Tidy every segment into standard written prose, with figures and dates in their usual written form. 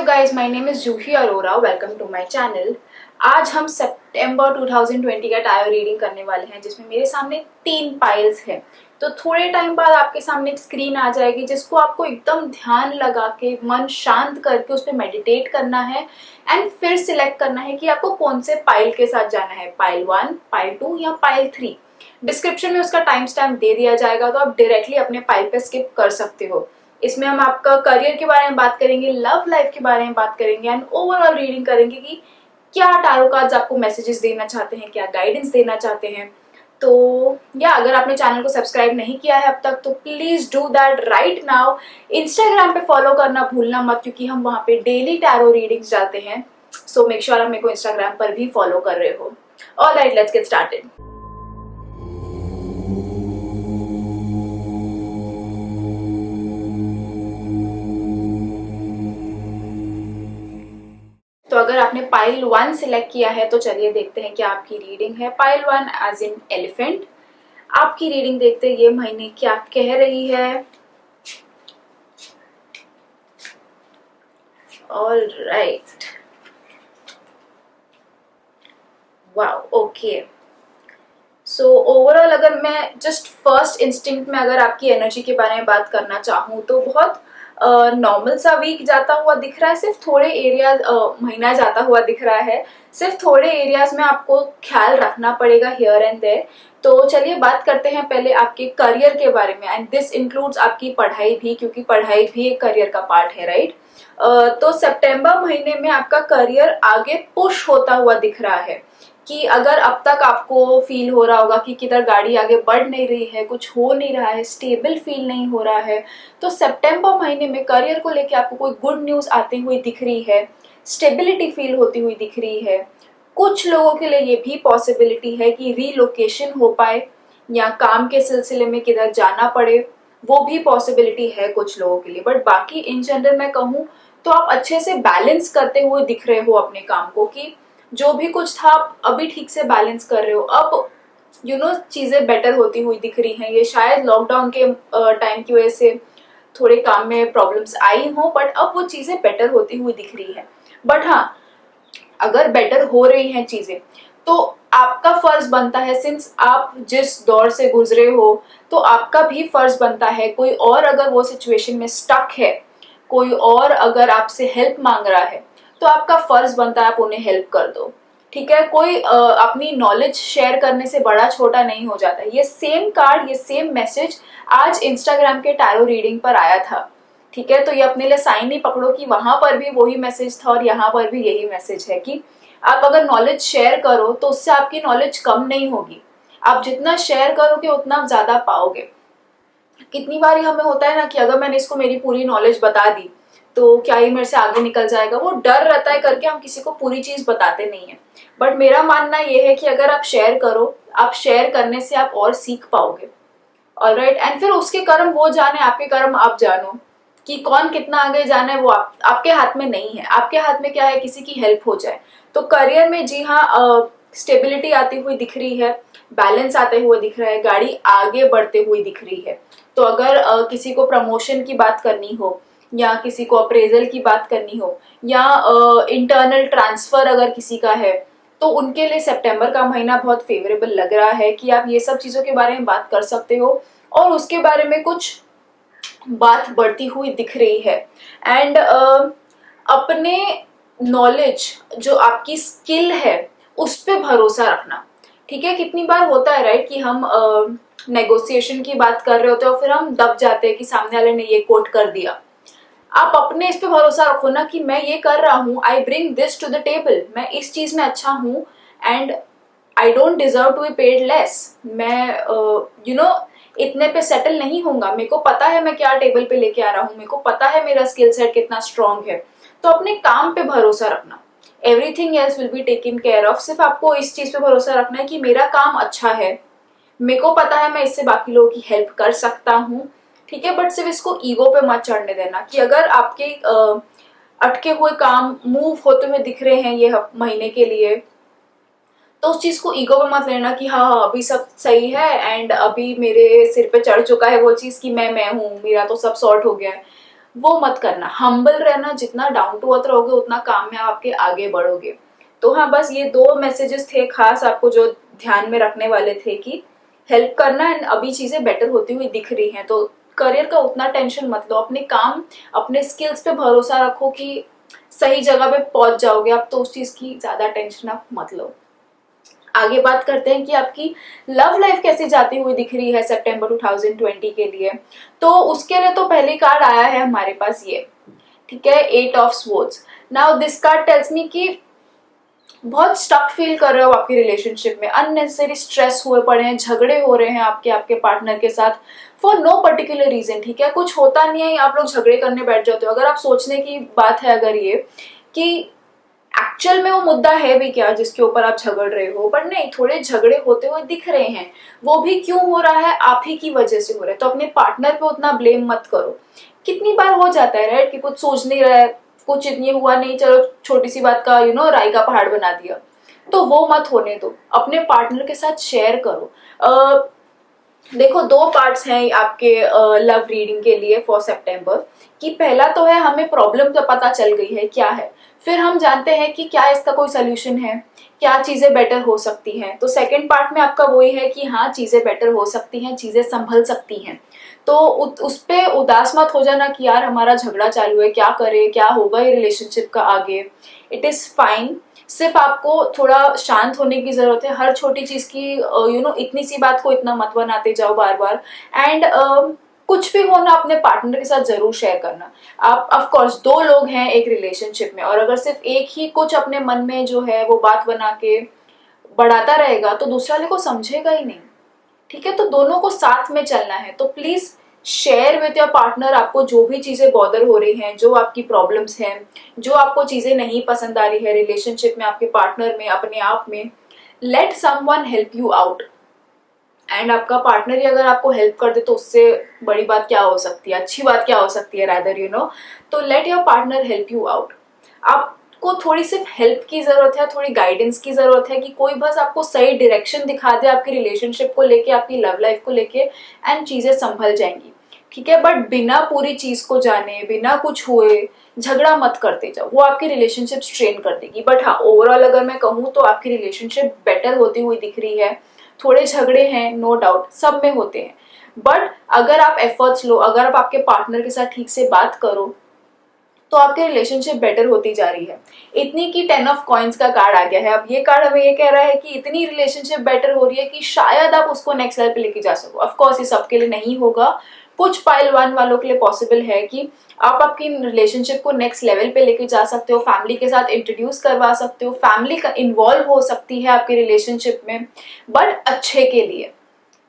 guys, my name is Juhi Arora. Welcome to my channel. आज हम सितंबर 2020 का tyre reading करने वाले हैं जिसमें मेरे सामने 3 पाइल्स हैं। तो थोड़े टाइम बाद आपके सामने एक स्क्रीन आ जाएगी जिसको आपको एकदम ध्यान लगा के मन शांत करके उस पर मेडिटेट करना है एंड फिर सिलेक्ट करना है कि आपको कौन से पाइल के साथ जाना है, पाइल 1, पाइल 2 या पाइल 3। डिस्क्रिप्शन में उसका टाइम स्टैम्प दे दिया जाएगा, तो आप डायरेक्टली अपने पाइल पे स्किप कर सकते हो। इसमें हम आपका करियर के बारे में बात करेंगे, लव लाइफ के बारे में बात करेंगे एंड ओवरऑल रीडिंग करेंगे कि क्या टारो कार्ड्स आपको मैसेजेस देना चाहते हैं, क्या गाइडेंस देना चाहते हैं। तो या अगर आपने चैनल को सब्सक्राइब नहीं किया है अब तक तो please do that right now. Instagram पे फॉलो करना भूलना मत, क्योंकि हम वहाँ पे डेली टैरो रीडिंग्स डालते हैं। सो मेक श्योर आप मेरे को इंस्टाग्राम पर भी फॉलो कर रहे हो। Alright, let's get started. तो अगर आपने पाइल 1 सिलेक्ट किया है तो चलिए देखते हैं क्या आपकी रीडिंग है। Pile 1 as in elephant. आपकी रीडिंग देखते हैं ये महीने क्या कह रही है। All right, wow, okay. So overall अगर मैं जस्ट फर्स्ट इंस्टिंक्ट में अगर आपकी एनर्जी के बारे में बात करना चाहूँ तो बहुत नॉर्मल सा वीक जाता हुआ दिख रहा है। सिर्फ थोड़े एरियाज महीना जाता हुआ दिख रहा है। सिर्फ थोड़े एरियाज में आपको ख्याल रखना पड़ेगा हियर एंड देयर। तो चलिए बात करते हैं पहले आपके करियर के बारे में एंड दिस इंक्लूड्स आपकी पढ़ाई भी, क्योंकि पढ़ाई भी एक करियर का पार्ट है, राइट। तो सितंबर महीने में आपका करियर आगे पुश होता हुआ दिख रहा है कि अगर अब तक आपको फील हो रहा होगा कि किधर गाड़ी आगे बढ़ नहीं रही है, कुछ हो नहीं रहा है, स्टेबल फील नहीं हो रहा है, तो सितंबर महीने में करियर को लेके आपको कोई गुड न्यूज़ आती हुई दिख रही है, स्टेबिलिटी फील होती हुई दिख रही है। कुछ लोगों के लिए ये भी पॉसिबिलिटी है कि रीलोकेशन हो पाए या काम के सिलसिले में किधर जाना पड़े, वो भी पॉसिबिलिटी है कुछ लोगों के लिए। बट बाकी इन जनरल मैं कहूँ तो आप अच्छे से बैलेंस करते हुए दिख रहे हो अपने काम को, कि जो भी कुछ था आप अभी ठीक से बैलेंस कर रहे हो। अब चीज़ें बेटर होती हुई दिख रही हैं। ये शायद लॉकडाउन के टाइम की वजह से थोड़े काम में प्रॉब्लम्स आई हों, बट अब वो चीज़ें बेटर होती हुई दिख रही है। बट हाँ, अगर बेटर हो रही हैं चीज़ें तो आपका फर्ज बनता है, सिंस आप जिस दौर से गुजरे हो तो आपका भी फर्ज बनता है, कोई और अगर वो सिचुएशन में स्टक है, कोई और अगर आपसे हेल्प मांग रहा है तो आपका फर्ज बनता है आप उन्हें हेल्प कर दो, ठीक है। कोई अपनी नॉलेज शेयर करने से बड़ा छोटा नहीं हो जाता। ये सेम कार्ड, ये सेम मैसेज आज इंस्टाग्राम के टैरो रीडिंग पर आया था, ठीक है। तो ये अपने लिए साइन ही पकड़ो कि वहां पर भी वही मैसेज था और यहाँ पर भी यही मैसेज है कि आप अगर नॉलेज शेयर करो तो उससे आपकी नॉलेज कम नहीं होगी। आप जितना शेयर करोगे उतना आप ज्यादा पाओगे। कितनी बार हमें होता है ना कि अगर मैंने इसको मेरी पूरी नॉलेज बता दी तो क्या ये मेरे से आगे निकल जाएगा, वो डर रहता है करके हम किसी को पूरी चीज बताते नहीं है। बट मेरा मानना ये है कि अगर आप शेयर करो, आप शेयर करने से आप और सीख पाओगे। ऑलराइट, एंड फिर उसके कर्म वो जाने, आपके कर्म आप जानो कि कौन कितना आगे जाना है वो आपके हाथ में नहीं है। आपके हाथ में क्या है, किसी की हेल्प हो जाए। तो करियर में जी हाँ, स्टेबिलिटी आती हुई दिख रही है, बैलेंस आते हुए दिख रहा है, गाड़ी आगे बढ़ते हुए दिख रही है। तो अगर किसी को प्रमोशन की बात करनी हो या किसी को अप्रेजल की बात करनी हो या इंटरनल ट्रांसफर अगर किसी का है तो उनके लिए सितंबर का महीना बहुत फेवरेबल लग रहा है कि आप ये सब चीज़ों के बारे में बात कर सकते हो और उसके बारे में कुछ बात बढ़ती हुई दिख रही है। एंड अपने नॉलेज, जो आपकी स्किल है, उस पर भरोसा रखना, ठीक है। कितनी बार होता है राइट कि हम नेगोशिएशन की बात कर रहे होते हैं और फिर हम दब जाते हैं कि सामने वाले ने ये कोट कर दिया। आप अपने इस पे भरोसा रखो ना कि मैं ये कर रहा हूँ, I bring this to the table, मैं इस चीज में अच्छा हूँ and I don't deserve to be paid less. मैं इतने पे सेटल नहीं होऊंगा। मेरे को पता है मैं क्या टेबल पे लेके आ रहा हूँ, मेरे को पता है मेरा स्किल सेट कितना स्ट्रांग है। तो अपने काम पे भरोसा रखना, everything else will be taken care of. सिर्फ आपको इस चीज पे भरोसा रखना है कि मेरा काम अच्छा है, मेरे को पता है मैं इससे बाकी लोगों की हेल्प कर सकता हूँ, ठीक है। बट सिर्फ इसको ईगो पे मत चढ़ने देना कि अगर आपके अटके हुए काम मूव होते हुए दिख रहे हैं ये महीने के लिए, तो उस चीज को ईगो पे मत लेना कि हाँ अभी सब सही है एंड अभी मेरे सिर पे चढ़ चुका है वो चीज कि मैं हूँ, मेरा तो सब सॉर्ट हो गया है। वो मत करना। हम्बल रहना, जितना डाउन टू अर्थ रहोगे उतना काम में आप आपके आगे बढ़ोगे। तो हाँ, बस ये 2 मैसेजेस थे खास आपको जो ध्यान में रखने वाले थे कि हेल्प करना एंड अभी चीजें बेटर होती हुई दिख रही हैं तो करियर का उतना टेंशन मत लो। अपने काम, अपने स्किल्स पे भरोसा रखो कि सही जगह पे पहुंच जाओगे आप, तो उस चीज की ज्यादा टेंशन आप मत लो। आगे बात करते हैं कि आपकी लव लाइफ कैसे जाती हुई दिख रही है सितंबर 2020 के लिए। तो उसके लिए तो पहली कार्ड आया है हमारे पास ये, ठीक है, 8 of swords. Now this card tells me कि बहुत स्टक फील कर रहे हो आपकी रिलेशनशिप में, अननेसेसरी स्ट्रेस हुए पड़े हैं, झगड़े हो रहे हैं आपके आपके पार्टनर के साथ फॉर नो पर्टिकुलर रीजन, ठीक है, कुछ होता नहीं है, आप लोग झगड़े करने बैठ जाते हो। अगर आप सोचने की बात है अगर ये कि एक्चुअल में वो मुद्दा है भी क्या जिसके ऊपर आप झगड़ रहे हो, पर नहीं, थोड़े झगड़े होते हुए दिख रहे हैं। वो भी क्यों हो रहा है, आप ही की वजह से हो रहा है, तो अपने पार्टनर पे उतना ब्लेम मत करो। कितनी बार हो जाता है राइट कि कुछ सोच नहीं रहा है, कुछ इतनी हुआ नहीं, चलो छोटी सी बात का राई का पहाड़ बना दिया। तो वो मत होने दो, अपने पार्टनर के साथ शेयर करो। देखो, 2 पार्ट्स हैं आपके लव रीडिंग के लिए फॉर सितंबर कि पहला तो है हमें प्रॉब्लम तो पता चल गई है क्या है, फिर हम जानते हैं कि क्या इसका कोई सोल्यूशन है, क्या चीजें बेटर हो सकती हैं। तो सेकंड पार्ट में आपका वही है कि हाँ, चीजें बेटर हो सकती हैं, चीजें संभल सकती हैं। तो उस पे उदास मत हो जाना कि यार हमारा झगड़ा चालू है, क्या करें, क्या होगा ये रिलेशनशिप का आगे। इट इज फाइन, सिर्फ आपको थोड़ा शांत होने की जरूरत है। हर छोटी चीज की इतनी सी बात को इतना मत बनाते जाओ बार बार। एंड कुछ भी हो ना, अपने पार्टनर के साथ जरूर शेयर करना। आप ऑफ कोर्स 2 लोग हैं एक रिलेशनशिप में, और अगर सिर्फ एक ही कुछ अपने मन में जो है वो बात बना के बढ़ाता रहेगा तो दूसरा वाले को समझेगा ही नहीं, ठीक है। तो दोनों को साथ में चलना है, तो please share with your partner आपको जो भी चीजें बॉदर हो रही हैं, जो आपकी प्रॉब्लम्स हैं, जो आपको चीजें नहीं पसंद आ रही है रिलेशनशिप में, आपके पार्टनर में, अपने आप में। Let someone help you out. And आपका पार्टनर ही अगर आपको हेल्प कर दे तो उससे बड़ी बात क्या हो सकती है, अच्छी बात क्या हो सकती है रादर तो let your partner help you out. आपको थोड़ी सिर्फ हेल्प की जरूरत है, थोड़ी गाइडेंस की जरूरत है कि कोई बस आपको सही डायरेक्शन दिखा दे आपकी रिलेशनशिप को लेके, आपकी लव लाइफ को लेके, एंड चीजें संभल जाएंगी, ठीक है। बट बिना पूरी चीज को जाने, बिना कुछ हुए झगड़ा मत करते जाओ, वो आपकी रिलेशनशिप स्ट्रेन कर देगी। बट हाँ, ओवरऑल अगर मैं कहूँ तो आपकी रिलेशनशिप बेटर होती हुई दिख रही है। थोड़े झगड़े हैं, नो डाउट, सब में होते हैं, बट अगर आप एफर्ट्स लो, अगर आप आपके पार्टनर के साथ ठीक से बात करो तो आपकी रिलेशनशिप बेटर होती जा रही है। इतनी की 10 ऑफ कॉइन्स का कार्ड आ गया है। अब ये कार्ड हमें ये कह रहा है कि इतनी रिलेशनशिप बेटर हो रही है कि शायद आप उसको नेक्स्ट लेवल पे लेके जा सको। ऑफ कोर्स ये सबके लिए नहीं होगा, कुछ पाइल 1 वालों के लिए पॉसिबल है कि आप आपकी रिलेशनशिप को नेक्स्ट लेवल पे लेके जा सकते हो, फैमिली के साथ इंट्रोड्यूस करवा सकते हो, फैमिली का इन्वॉल्व हो सकती है आपकी रिलेशनशिप में, बट अच्छे के लिए,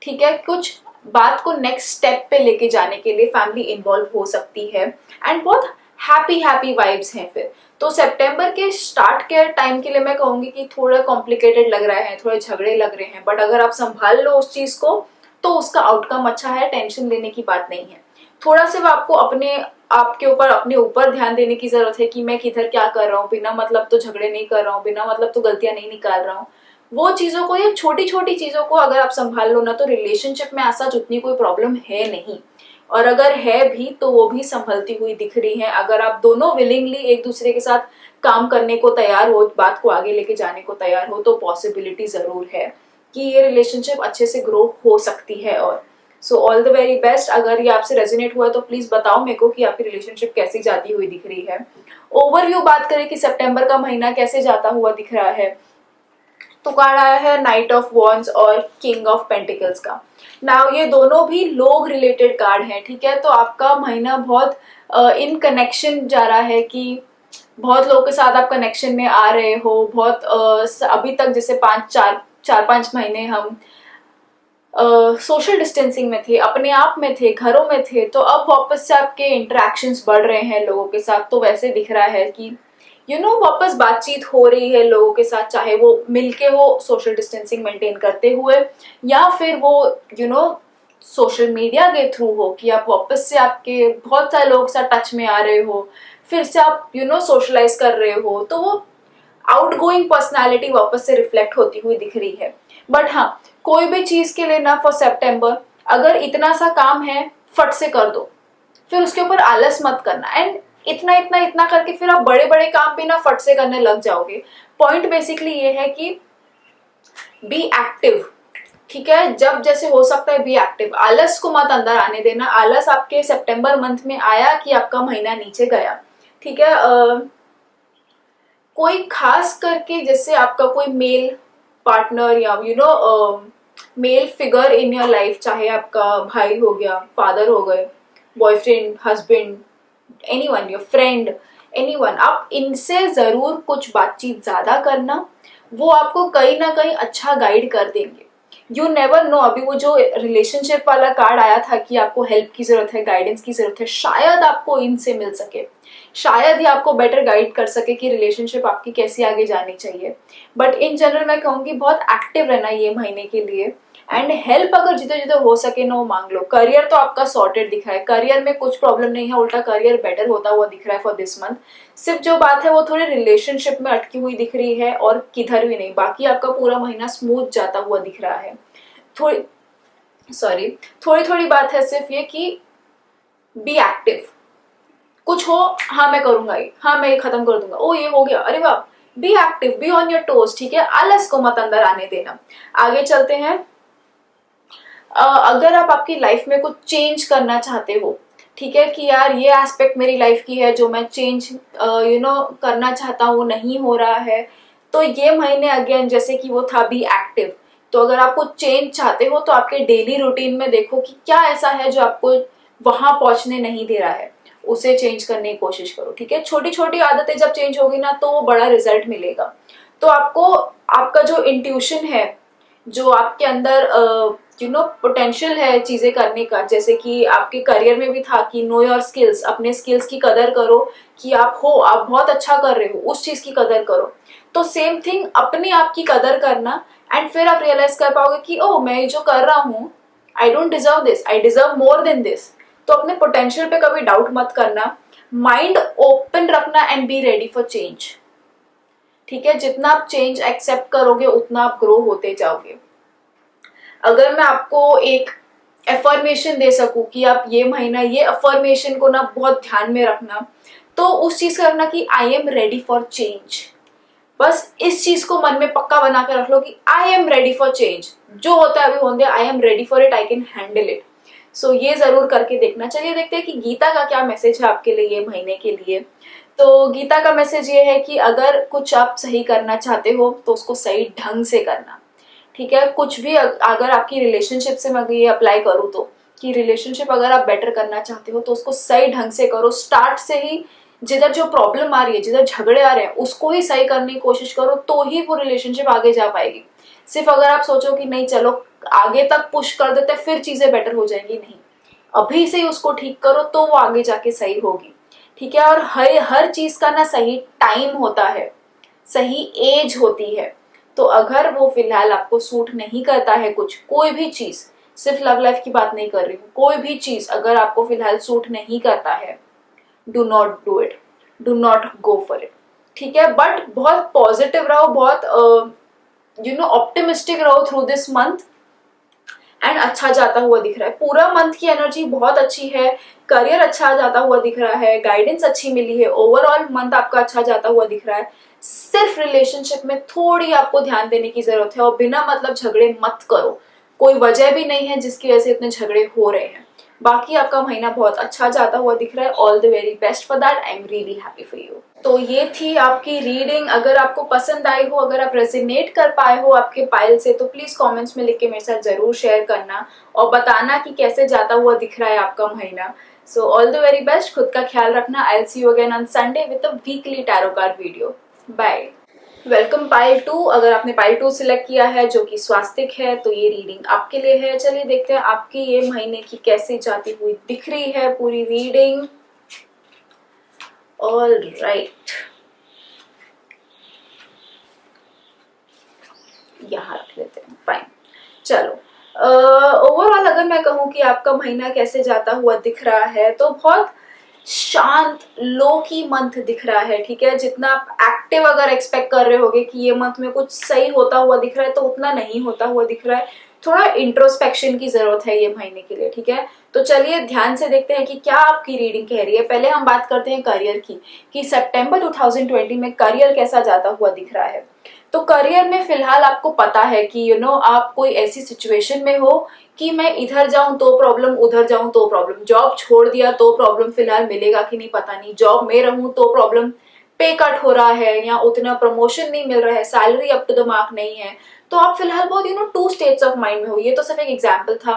ठीक है। कुछ बात को नेक्स्ट स्टेप पे लेके जाने के लिए फैमिली इन्वॉल्व हो सकती है, एंड बहुत हैप्पी वाइब्स हैं फिर। तो सितंबर के स्टार्ट के टाइम के लिए मैं कहूंगी कि थोड़ा कॉम्प्लिकेटेड लग रहा है, थोड़े झगड़े लग रहे हैं, बट अगर आप संभाल लो उस चीज को तो उसका आउटकम अच्छा है, टेंशन लेने की बात नहीं है। थोड़ा सिर्फ आपको अपने ऊपर ध्यान देने की जरूरत है कि मैं किधर क्या कर रहा हूँ, बिना मतलब तो झगड़े नहीं कर रहा हूँ, बिना मतलब तो गलतियां नहीं निकाल रहा हूँ। वो चीजों को, या छोटी छोटी चीजों को अगर आप संभाल लो ना, तो रिलेशनशिप में ऐसा उतनी कोई प्रॉब्लम है नहीं, और अगर है भी तो वो भी संभलती हुई दिख रही है। अगर आप दोनों विलिंगली एक दूसरे के साथ काम करने को तैयार हो, बात को आगे लेके जाने को तैयार हो, तो पॉसिबिलिटी जरूर है कि ये रिलेशनशिप अच्छे से ग्रो हो सकती है। और सो ऑल द वेरी बेस्ट। अगर ये आपसे रेजोनेट हुआ है तो प्लीज बताओ मेरे को कि आपकी रिलेशनशिप कैसी जाती हुई दिख रही है। ओवरव्यू बात करें कि सितंबर का महीना कैसे जाता हुआ दिख रहा है, तो कार्ड आया है नाइट ऑफ वॉन्ड्स और किंग ऑफ पेंटिकल्स का। नाउ ये दोनों भी लोग रिलेटेड कार्ड हैं, ठीक है। तो आपका महीना बहुत इन कनेक्शन जा रहा है कि बहुत लोगों के साथ आप कनेक्शन में आ रहे हो। बहुत अभी तक जैसे 4-5 महीने हम सोशल डिस्टेंसिंग में थे, अपने आप में थे, घरों में थे, तो अब वापस से आपके इंटरेक्शंस बढ़ रहे हैं लोगों के साथ। तो वैसे दिख रहा है कि वापस बातचीत हो रही है लोगों के साथ, चाहे वो मिलके हो सोशल डिस्टेंसिंग मेंटेन करते हुए, या फिर वो सोशल मीडिया के थ्रू हो कि आप वापस से आपके बहुत सारे लोगों के साथ टच में आ रहे हो, फिर से आप सोशलाइज कर रहे हो, तो वो आउटगोइंग पर्सनालिटी वापस से रिफ्लेक्ट होती हुई दिख रही है। बट हाँ, कोई भी चीज के लिए ना फॉर सितंबर, अगर इतना सा काम है फट से कर दो, फिर उसके ऊपर आलस मत करना। एंड इतना इतना इतना करके फिर आप बड़े बड़े काम भी ना फट से करने लग जाओगे। पॉइंट बेसिकली ये है कि बी एक्टिव, ठीक है, जब जैसे हो सकता है बी एक्टिव, आलस को मत अंदर आने देना। आलस आपके सितंबर मंथ में आया कि आपका महीना नीचे गया, ठीक है। कोई खास करके जैसे आपका कोई मेल पार्टनर या male figure in your life, चाहे आपका भाई हो गया, फादर हो गए, boyfriend, husband, anyone, your friend, anyone, आप इनसे जरूर कुछ बातचीत ज्यादा करना। वो आपको कहीं ना कहीं अच्छा गाइड कर देंगे। यू नेवर नो, अभी वो जो रिलेशनशिप वाला कार्ड आया था कि आपको हेल्प की जरूरत है, गाइडेंस की जरूरत है, शायद आपको इनसे मिल सके, शायद ही आपको बेटर गाइड कर सके कि रिलेशनशिप आपकी कैसी आगे जानी चाहिए। बट इन जनरल मैं कहूँगी बहुत एक्टिव रहना ये महीने के लिए। एंड हेल्प अगर जितने जितने हो सके ना वो मांग लो। करियर तो आपका सॉर्टेड दिख रहा है, करियर में कुछ प्रॉब्लम नहीं है, उल्टा करियर बेटर होता हुआ दिख रहा है फॉर दिस मंथ। सिर्फ जो बात है वो थोड़ी रिलेशनशिप में अटकी हुई दिख रही है और किधर भी नहीं, बाकी आपका पूरा महीना स्मूथ जाता हुआ दिख रहा है। थोड़ी थोड़ी बात है सिर्फ ये कि बी एक्टिव। कुछ हो, हाँ मैं करूंगा ये, हाँ मैं ये खत्म कर दूंगा, ओ ये हो गया, अरे वाह। Be active, be on your toes, ठीक है, आलस को मत अंदर आने देना। आगे चलते हैं। अगर आप आपकी लाइफ में कुछ चेंज करना चाहते हो, ठीक है, कि यार ये एस्पेक्ट मेरी लाइफ की है जो मैं चेंज करना चाहता हूँ, नहीं हो रहा है, तो ये महीने अगेन जैसे कि वो था बी एक्टिव। तो अगर आप कुछ चेंज चाहते हो तो आपके डेली रूटीन में देखो कि क्या ऐसा है जो आपको वहां पहुंचने नहीं दे रहा है, उसे चेंज करने की कोशिश करो, ठीक है। छोटी छोटी आदतें जब चेंज होगी ना तो वो बड़ा रिजल्ट मिलेगा। तो आपको आपका जो इंट्यूशन है, जो आपके अंदर पोटेंशियल है चीजें करने का, जैसे कि आपके करियर में भी था कि नो योर स्किल्स, अपने स्किल्स की कदर करो, कि आप बहुत अच्छा कर रहे हो, उस चीज की कदर करो। तो सेम थिंग अपने आप की कदर करना। एंड फिर आप रियलाइज कर पाओगे कि ओह मैं जो कर रहा हूँ, आई don't deserve this, I deserve more than this. तो अपने पोटेंशियल पे कभी डाउट मत करना, माइंड ओपन रखना and be ready for change, ठीक है। जितना आप चेंज एक्सेप्ट करोगे उतना आप ग्रो होते जाओगे। अगर मैं आपको एक एफर्मेशन दे सकूं कि आप ये महीना ये एफर्मेशन को ना बहुत ध्यान में रखना, तो उस चीज का रखना कि I am ready for change. बस इस चीज को मन में पक्का बना के रख लो कि I am ready for change, जो होता है अभी होने, I am ready for it, I can handle it. So ये जरूर करके देखना। चलिए देखते हैं कि गीता का क्या मैसेज है आपके लिए ये महीने के लिए। तो गीता का मैसेज ये है कि अगर कुछ आप सही करना चाहते हो तो उसको सही ढंग से करना, ठीक है। कुछ भी अगर आपकी रिलेशनशिप से मैं ये अप्लाई करूँ तो, कि रिलेशनशिप अगर आप बेटर करना चाहते हो तो उसको सही ढंग से करो, स्टार्ट से ही। जिधर जो प्रॉब्लम आ रही है, जिधर झगड़े आ रहे हैं, उसको ही सही करने की कोशिश करो, तो ही वो रिलेशनशिप आगे जा पाएगी। सिर्फ अगर आप सोचो कि नहीं चलो आगे तक पुश कर देते फिर चीजें बेटर हो जाएंगी, नहीं, अभी से ही उसको ठीक करो तो वो आगे जाके सही होगी, ठीक है। और हर चीज का ना सही टाइम होता है, सही एज होती है। तो अगर वो फिलहाल आपको सूट नहीं करता है कुछ, कोई भी चीज, सिर्फ लव लाइफ की बात नहीं कर रही हूँ, कोई भी चीज अगर आपको फिलहाल सूट नहीं करता है, do not do it, do not go for it, ठीक है। बट बहुत पॉजिटिव रहो, बहुत ऑप्टिमिस्टिक रहो थ्रू दिस मंथ। एंड अच्छा जाता हुआ दिख रहा है, पूरा मंथ की एनर्जी बहुत अच्छी है, करियर अच्छा जाता हुआ दिख रहा है, गाइडेंस अच्छी मिली है, ओवरऑल मंथ आपका अच्छा जाता हुआ दिख रहा है। सिर्फ रिलेशनशिप में थोड़ी आपको ध्यान देने की जरूरत है, और बिना मतलब झगड़े मत करो, कोई वजह भी नहीं है जिसकी वजह से इतने झगड़े हो रहे हैं। बाकी आपका महीना बहुत अच्छा जाता हुआ दिख रहा है। All the very best for that, I am really happy for you. तो ये थी आपकी रीडिंग। अगर आपको पसंद आई हो, अगर आप रेजिनेट कर पाए हो आपके पाइल से, तो प्लीज कमेंट्स में लिख के मेरे साथ जरूर शेयर करना और बताना कि कैसे जाता हुआ दिख रहा है आपका महीना। So all the very best, खुद का ख्याल रखना। I will see you again on Sunday with a weekly tarot card video. Bye. Welcome pile 2। अगर आपने पाइल 2 सिलेक्ट किया है जो कि स्वास्तिक है, तो ये रीडिंग आपके लिए है। चलिए देखते हैं आपकी ये महीने की कैसे जाती हुई दिख रही है पूरी रीडिंग। ऑल राइट, यहाँ रख लेते हैं, फाइन। चलो ओवरऑल अगर मैं कहूँ कि आपका महीना कैसे जाता हुआ दिख रहा है, तो बहुत शांत लो की मंथ दिख रहा है, ठीक है। जितना आप एक्टिव अगर एक्सपेक्ट कर रहे होगे कि ये मंथ में कुछ सही होता हुआ दिख रहा है, तो उतना नहीं होता हुआ दिख रहा है। थोड़ा इंट्रोस्पेक्शन की जरूरत है ये महीने के लिए, ठीक है। तो चलिए ध्यान से देखते हैं कि क्या आपकी रीडिंग कह रही है। पहले हम बात करते हैं करियर की, कि सितंबर 2020 में करियर कैसा जाता हुआ दिख रहा है। तो करियर में फिलहाल आपको पता है कि आप कोई ऐसी सिचुएशन में हो कि मैं इधर जाऊं तो प्रॉब्लम, उधर जाऊं तो प्रॉब्लम, जॉब छोड़ दिया तो प्रॉब्लम, फिलहाल मिलेगा कि नहीं पता नहीं, जॉब में रहूं तो प्रॉब्लम, पे कट हो रहा है या उतना प्रमोशन नहीं मिल रहा है, salary up to the mark नहीं है। तो आप फिलहाल बहुत टू स्टेट्स ऑफ माइंड में हो। ये तो सिर्फ एक एग्जाम्पल था,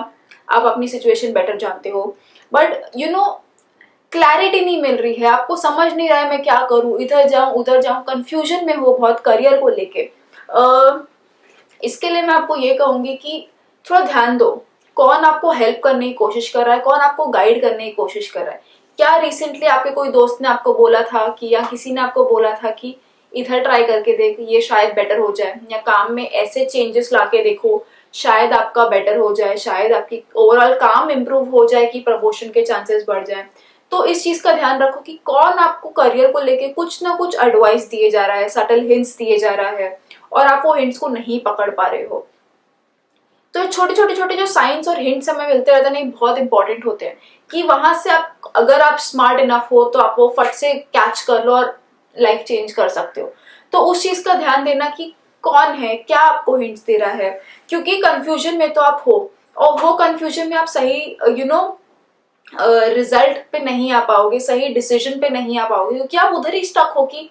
आप अपनी सिचुएशन बेटर जानते हो। बट क्लैरिटी नहीं मिल रही है, आपको समझ नहीं रहा है मैं क्या करूं, इधर जाऊं उधर जाऊं, कंफ्यूजन में हो बहुत करियर को लेके। इसके लिए मैं आपको ये कहूंगी कि थोड़ा ध्यान दो, कौन आपको हेल्प करने की कोशिश कर रहा है, कौन आपको गाइड करने की कोशिश कर रहा है। क्या रिसेंटली आपके कोई दोस्त ने आपको बोला था कि, या किसी ने आपको बोला था कि इधर ट्राई करके देख, ये शायद बेटर हो जाए, या काम में ऐसे चेंजेस लाके देखो शायद आपका बेटर हो जाए, शायद आपकी ओवरऑल काम इंप्रूव हो जाए कि प्रमोशन के चांसेस बढ़ जाए। तो इस चीज का ध्यान रखो कि कौन आपको करियर को लेके कुछ ना कुछ एडवाइस दिए जा रहा है, सटल हिंट्स दिए जा रहा है, और आप वो हिंट्स को नहीं पकड़ पा रहे हो। तो छोटे छोटे जो साइंस और हिंट्स हमें मिलते रहते हैं, बहुत इंपॉर्टेंट होते हैं, कि वहां से आप, अगर आप स्मार्ट इनफ हो तो आप वो फट से कैच कर लो और लाइफ चेंज कर सकते हो। तो उस चीज का ध्यान देना कि कौन है, क्या आपको हिंट्स दे रहा है, क्योंकि कंफ्यूजन में तो आप हो, और वो कंफ्यूजन में आप सही रिजल्ट पे नहीं आ पाओगे, सही डिसीजन पे नहीं आ पाओगे, क्योंकि आप उधर ही स्टक हो कि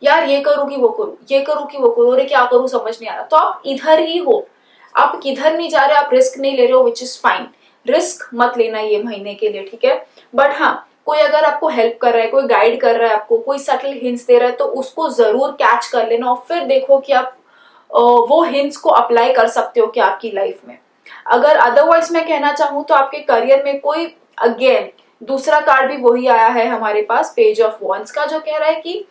यार ये करूँ कि वो करूँ, ये करूँ कि वो करूँ, अरे क्या करूँ समझ नहीं आ रहा। तो आप इधर ही हो, आप किधर नहीं जा रहे, आप रिस्क नहीं ले रहे हो, विच इज फाइन। रिस्क मत लेना ये महीने के लिए, ठीक है। बट हाँ, कोई अगर आपको हेल्प कर रहा है, कोई गाइड कर रहा है आपको, कोई सटल हिंट्स दे रहा है, तो उसको जरूर कैच कर लेना, और फिर देखो कि आप वो हिंट्स को अप्लाई कर सकते हो क्या आपकी लाइफ में। अगर अदरवाइज मैं कहना चाहूँ तो आपके करियर में कोई, अगेन दूसरा कार्ड भी वही आया है हमारे पास, पेज ऑफ वॉन्ड्स का, जो कह रहा है कि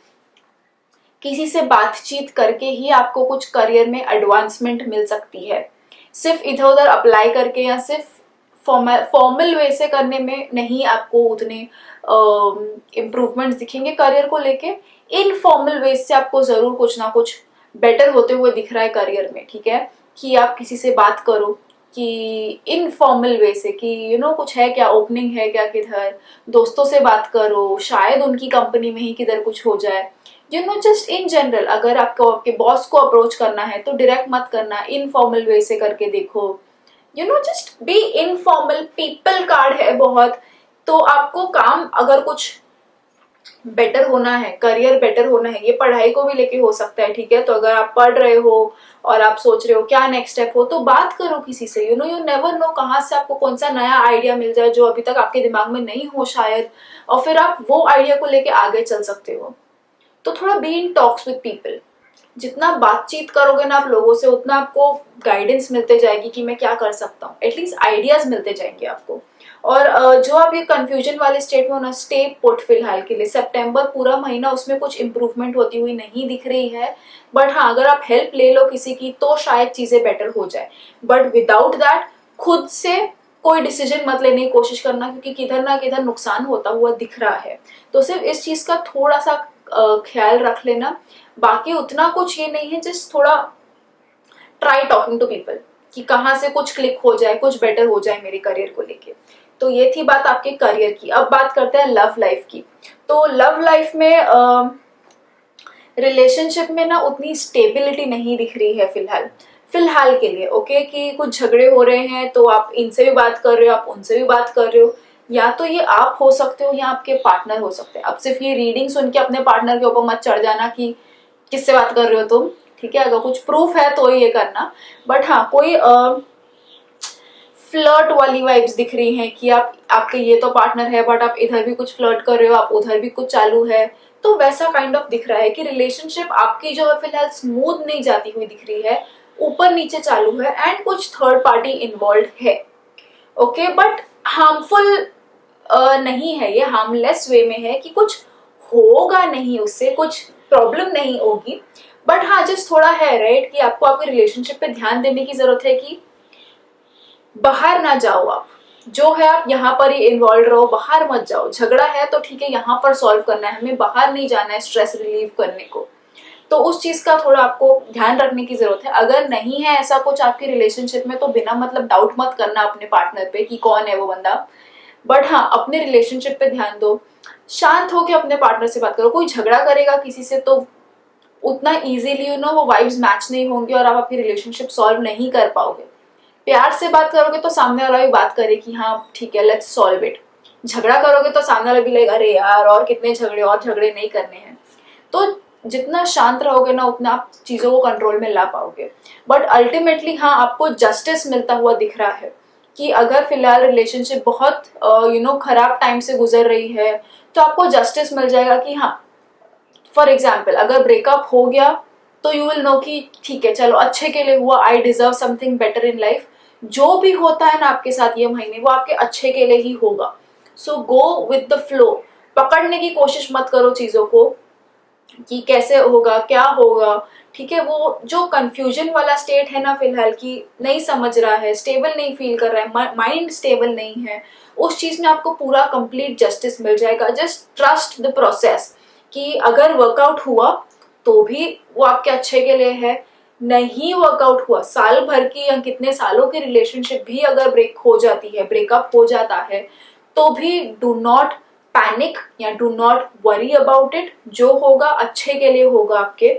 किसी से बातचीत करके ही आपको कुछ करियर में एडवांसमेंट मिल सकती है। सिर्फ इधर उधर अप्लाई करके या सिर्फ फॉर्मल वे से करने में नहीं आपको उतने इम्प्रूवमेंट्स दिखेंगे करियर को लेके। इनफॉर्मल वे से आपको जरूर कुछ ना कुछ बेटर होते हुए दिख रहा है करियर में, ठीक है। कि आप किसी से बात करो कि इनफॉर्मल वे से, कि कुछ है क्या, ओपनिंग है क्या किधर, दोस्तों से बात करो, शायद उनकी कंपनी में ही किधर कुछ हो जाए। जस्ट इन जनरल, अगर आपको आपके बॉस को अप्रोच करना है तो डायरेक्ट मत करना, इनफॉर्मल वे से करके देखो। Just be informal. People card है बहुत, तो आपको काम अगर कुछ बेटर होना है, करियर बेटर होना है, ये पढ़ाई को भी लेके हो सकता है, ठीक है। तो अगर आप पढ़ रहे हो और आप सोच रहे हो क्या नेक्स्ट स्टेप हो, तो बात करो किसी से। यू नेवर नो कहाँ से आपको कौन सा नया आइडिया मिल जाए जो अभी तक आपके दिमाग में नहीं हो शायद, और फिर आप वो आइडिया को लेके आगे चल सकते हो। तो थोड़ा be in talks with people. जितना बातचीत करोगे ना आप लोगों से, उतना आपको गाइडेंस मिलते जाएगी कि मैं क्या कर सकता हूँ, एटलीस्ट आइडियाज मिलते जाएंगे आपको। और जो आप ये कंफ्यूजन वाले स्टेट में हो ना, स्टे पुट फिलहाल के लिए। सितंबर पूरा महीना उसमें कुछ इंप्रूवमेंट होती हुई नहीं दिख रही है। बट हाँ, अगर आप हेल्प ले लो किसी की तो शायद चीजें बेटर हो जाए। बट विदाउट दैट खुद से कोई डिसीजन मत लेने की कोशिश करना, क्योंकि किधर ना किधर नुकसान होता हुआ दिख रहा है। तो सिर्फ इस चीज का थोड़ा सा ख्याल रख लेना। बाकी उतना कुछ ये नहीं है, जस्ट थोड़ा ट्राई टॉकिंग टू पीपल कि कहाँ से कुछ क्लिक हो जाए, कुछ बेटर हो जाए मेरे करियर को लेके। तो ये थी बात आपके करियर की। अब बात करते हैं लव लाइफ की। तो लव लाइफ में रिलेशनशिप में ना उतनी स्टेबिलिटी नहीं दिख रही है फिलहाल के लिए, ओके। कि कुछ झगड़े हो रहे हैं तो आप इनसे भी बात कर रहे हो, आप उनसे भी बात कर रहे हो, या तो ये आप हो सकते हो या आपके पार्टनर हो सकते हैं। अब सिर्फ ये रीडिंग सुन के अपने पार्टनर के ऊपर मत चढ़ जाना कि किससे बात कर रहे हो तुम, ठीक है। अगर कुछ प्रूफ है तो ये करना। बट हाँ, कोई फ्लर्ट वाली वाइब्स दिख रही हैं कि आपके ये तो पार्टनर है बट आप इधर भी कुछ फ्लर्ट कर रहे हो, आप उधर भी कुछ चालू है। तो वैसा काइंड ऑफ दिख रहा है कि रिलेशनशिप आपकी जो है फिलहाल स्मूथ नहीं जाती हुई दिख रही है, ऊपर नीचे चालू है, एंड कुछ थर्ड पार्टी इन्वॉल्व है, ओके। बट हार्मफुल नहीं है, ये हार्मलेस वे में है कि कुछ होगा नहीं, उससे कुछ प्रॉब्लम नहीं होगी। बट हाँ, जस्ट थोड़ा है राइट कि आपको आपके रिलेशनशिप पे ध्यान देने की जरूरत है कि बाहर ना जाओ आप, जो है आप यहाँ पर ही इन्वॉल्व रहो, बाहर मत जाओ। झगड़ा है तो ठीक है, यहाँ पर सॉल्व करना है, हमें बाहर नहीं जाना है स्ट्रेस रिलीव करने को। तो उस चीज का थोड़ा आपको ध्यान रखने की जरूरत है। अगर नहीं है ऐसा कुछ आपकी रिलेशनशिप में तो बिना मतलब डाउट मत करना अपने पार्टनर पे कि कौन है वो बंदा, बट हाँ अपने रिलेशनशिप पे ध्यान दो, शांत होकर अपने पार्टनर से बात करो। कोई झगड़ा करेगा किसी से तो उतना इजीली वो वाइब्स मैच नहीं होंगे और आप आपकी रिलेशनशिप सॉल्व नहीं कर पाओगे। प्यार से बात करोगे तो सामने वाला भी बात करे कि हाँ ठीक है लेट्स सॉल्व इट। झगड़ा करोगे तो सामने वाला भी लगेगा अरे यार और कितने झगड़े, और झगड़े नहीं करने हैं। तो जितना शांत रहोगे ना उतना आप चीजों को कंट्रोल में ला पाओगे। बट अल्टीमेटली हाँ आपको जस्टिस मिलता हुआ दिख रहा है कि अगर फिलहाल रिलेशनशिप बहुत खराब टाइम से गुजर रही है तो आपको जस्टिस मिल जाएगा कि हाँ फॉर एग्जाम्पल अगर ब्रेकअप हो गया तो यू विल नो कि ठीक है चलो अच्छे के लिए हुआ, I deserve something better in life. जो भी होता है ना आपके साथ ये महीने वो आपके अच्छे के लिए ही होगा। सो गो विद द फ्लो। पकड़ने की कोशिश मत करो चीजों को कि कैसे होगा क्या होगा, ठीक है। वो जो कंफ्यूजन वाला स्टेट है ना फिलहाल की नहीं समझ रहा है, स्टेबल नहीं फील कर रहा है, माइंड स्टेबल नहीं है, उस चीज में आपको पूरा कंप्लीट जस्टिस मिल जाएगा। जस्ट ट्रस्ट द प्रोसेस कि अगर वर्कआउट हुआ तो भी वो आपके अच्छे के लिए है, नहीं वर्कआउट हुआ साल भर की या कितने सालों की रिलेशनशिप भी अगर ब्रेक हो जाती है, ब्रेकअप हो जाता है तो भी डू नॉट पैनिक या do not worry about it. जो होगा अच्छे के लिए होगा आपके।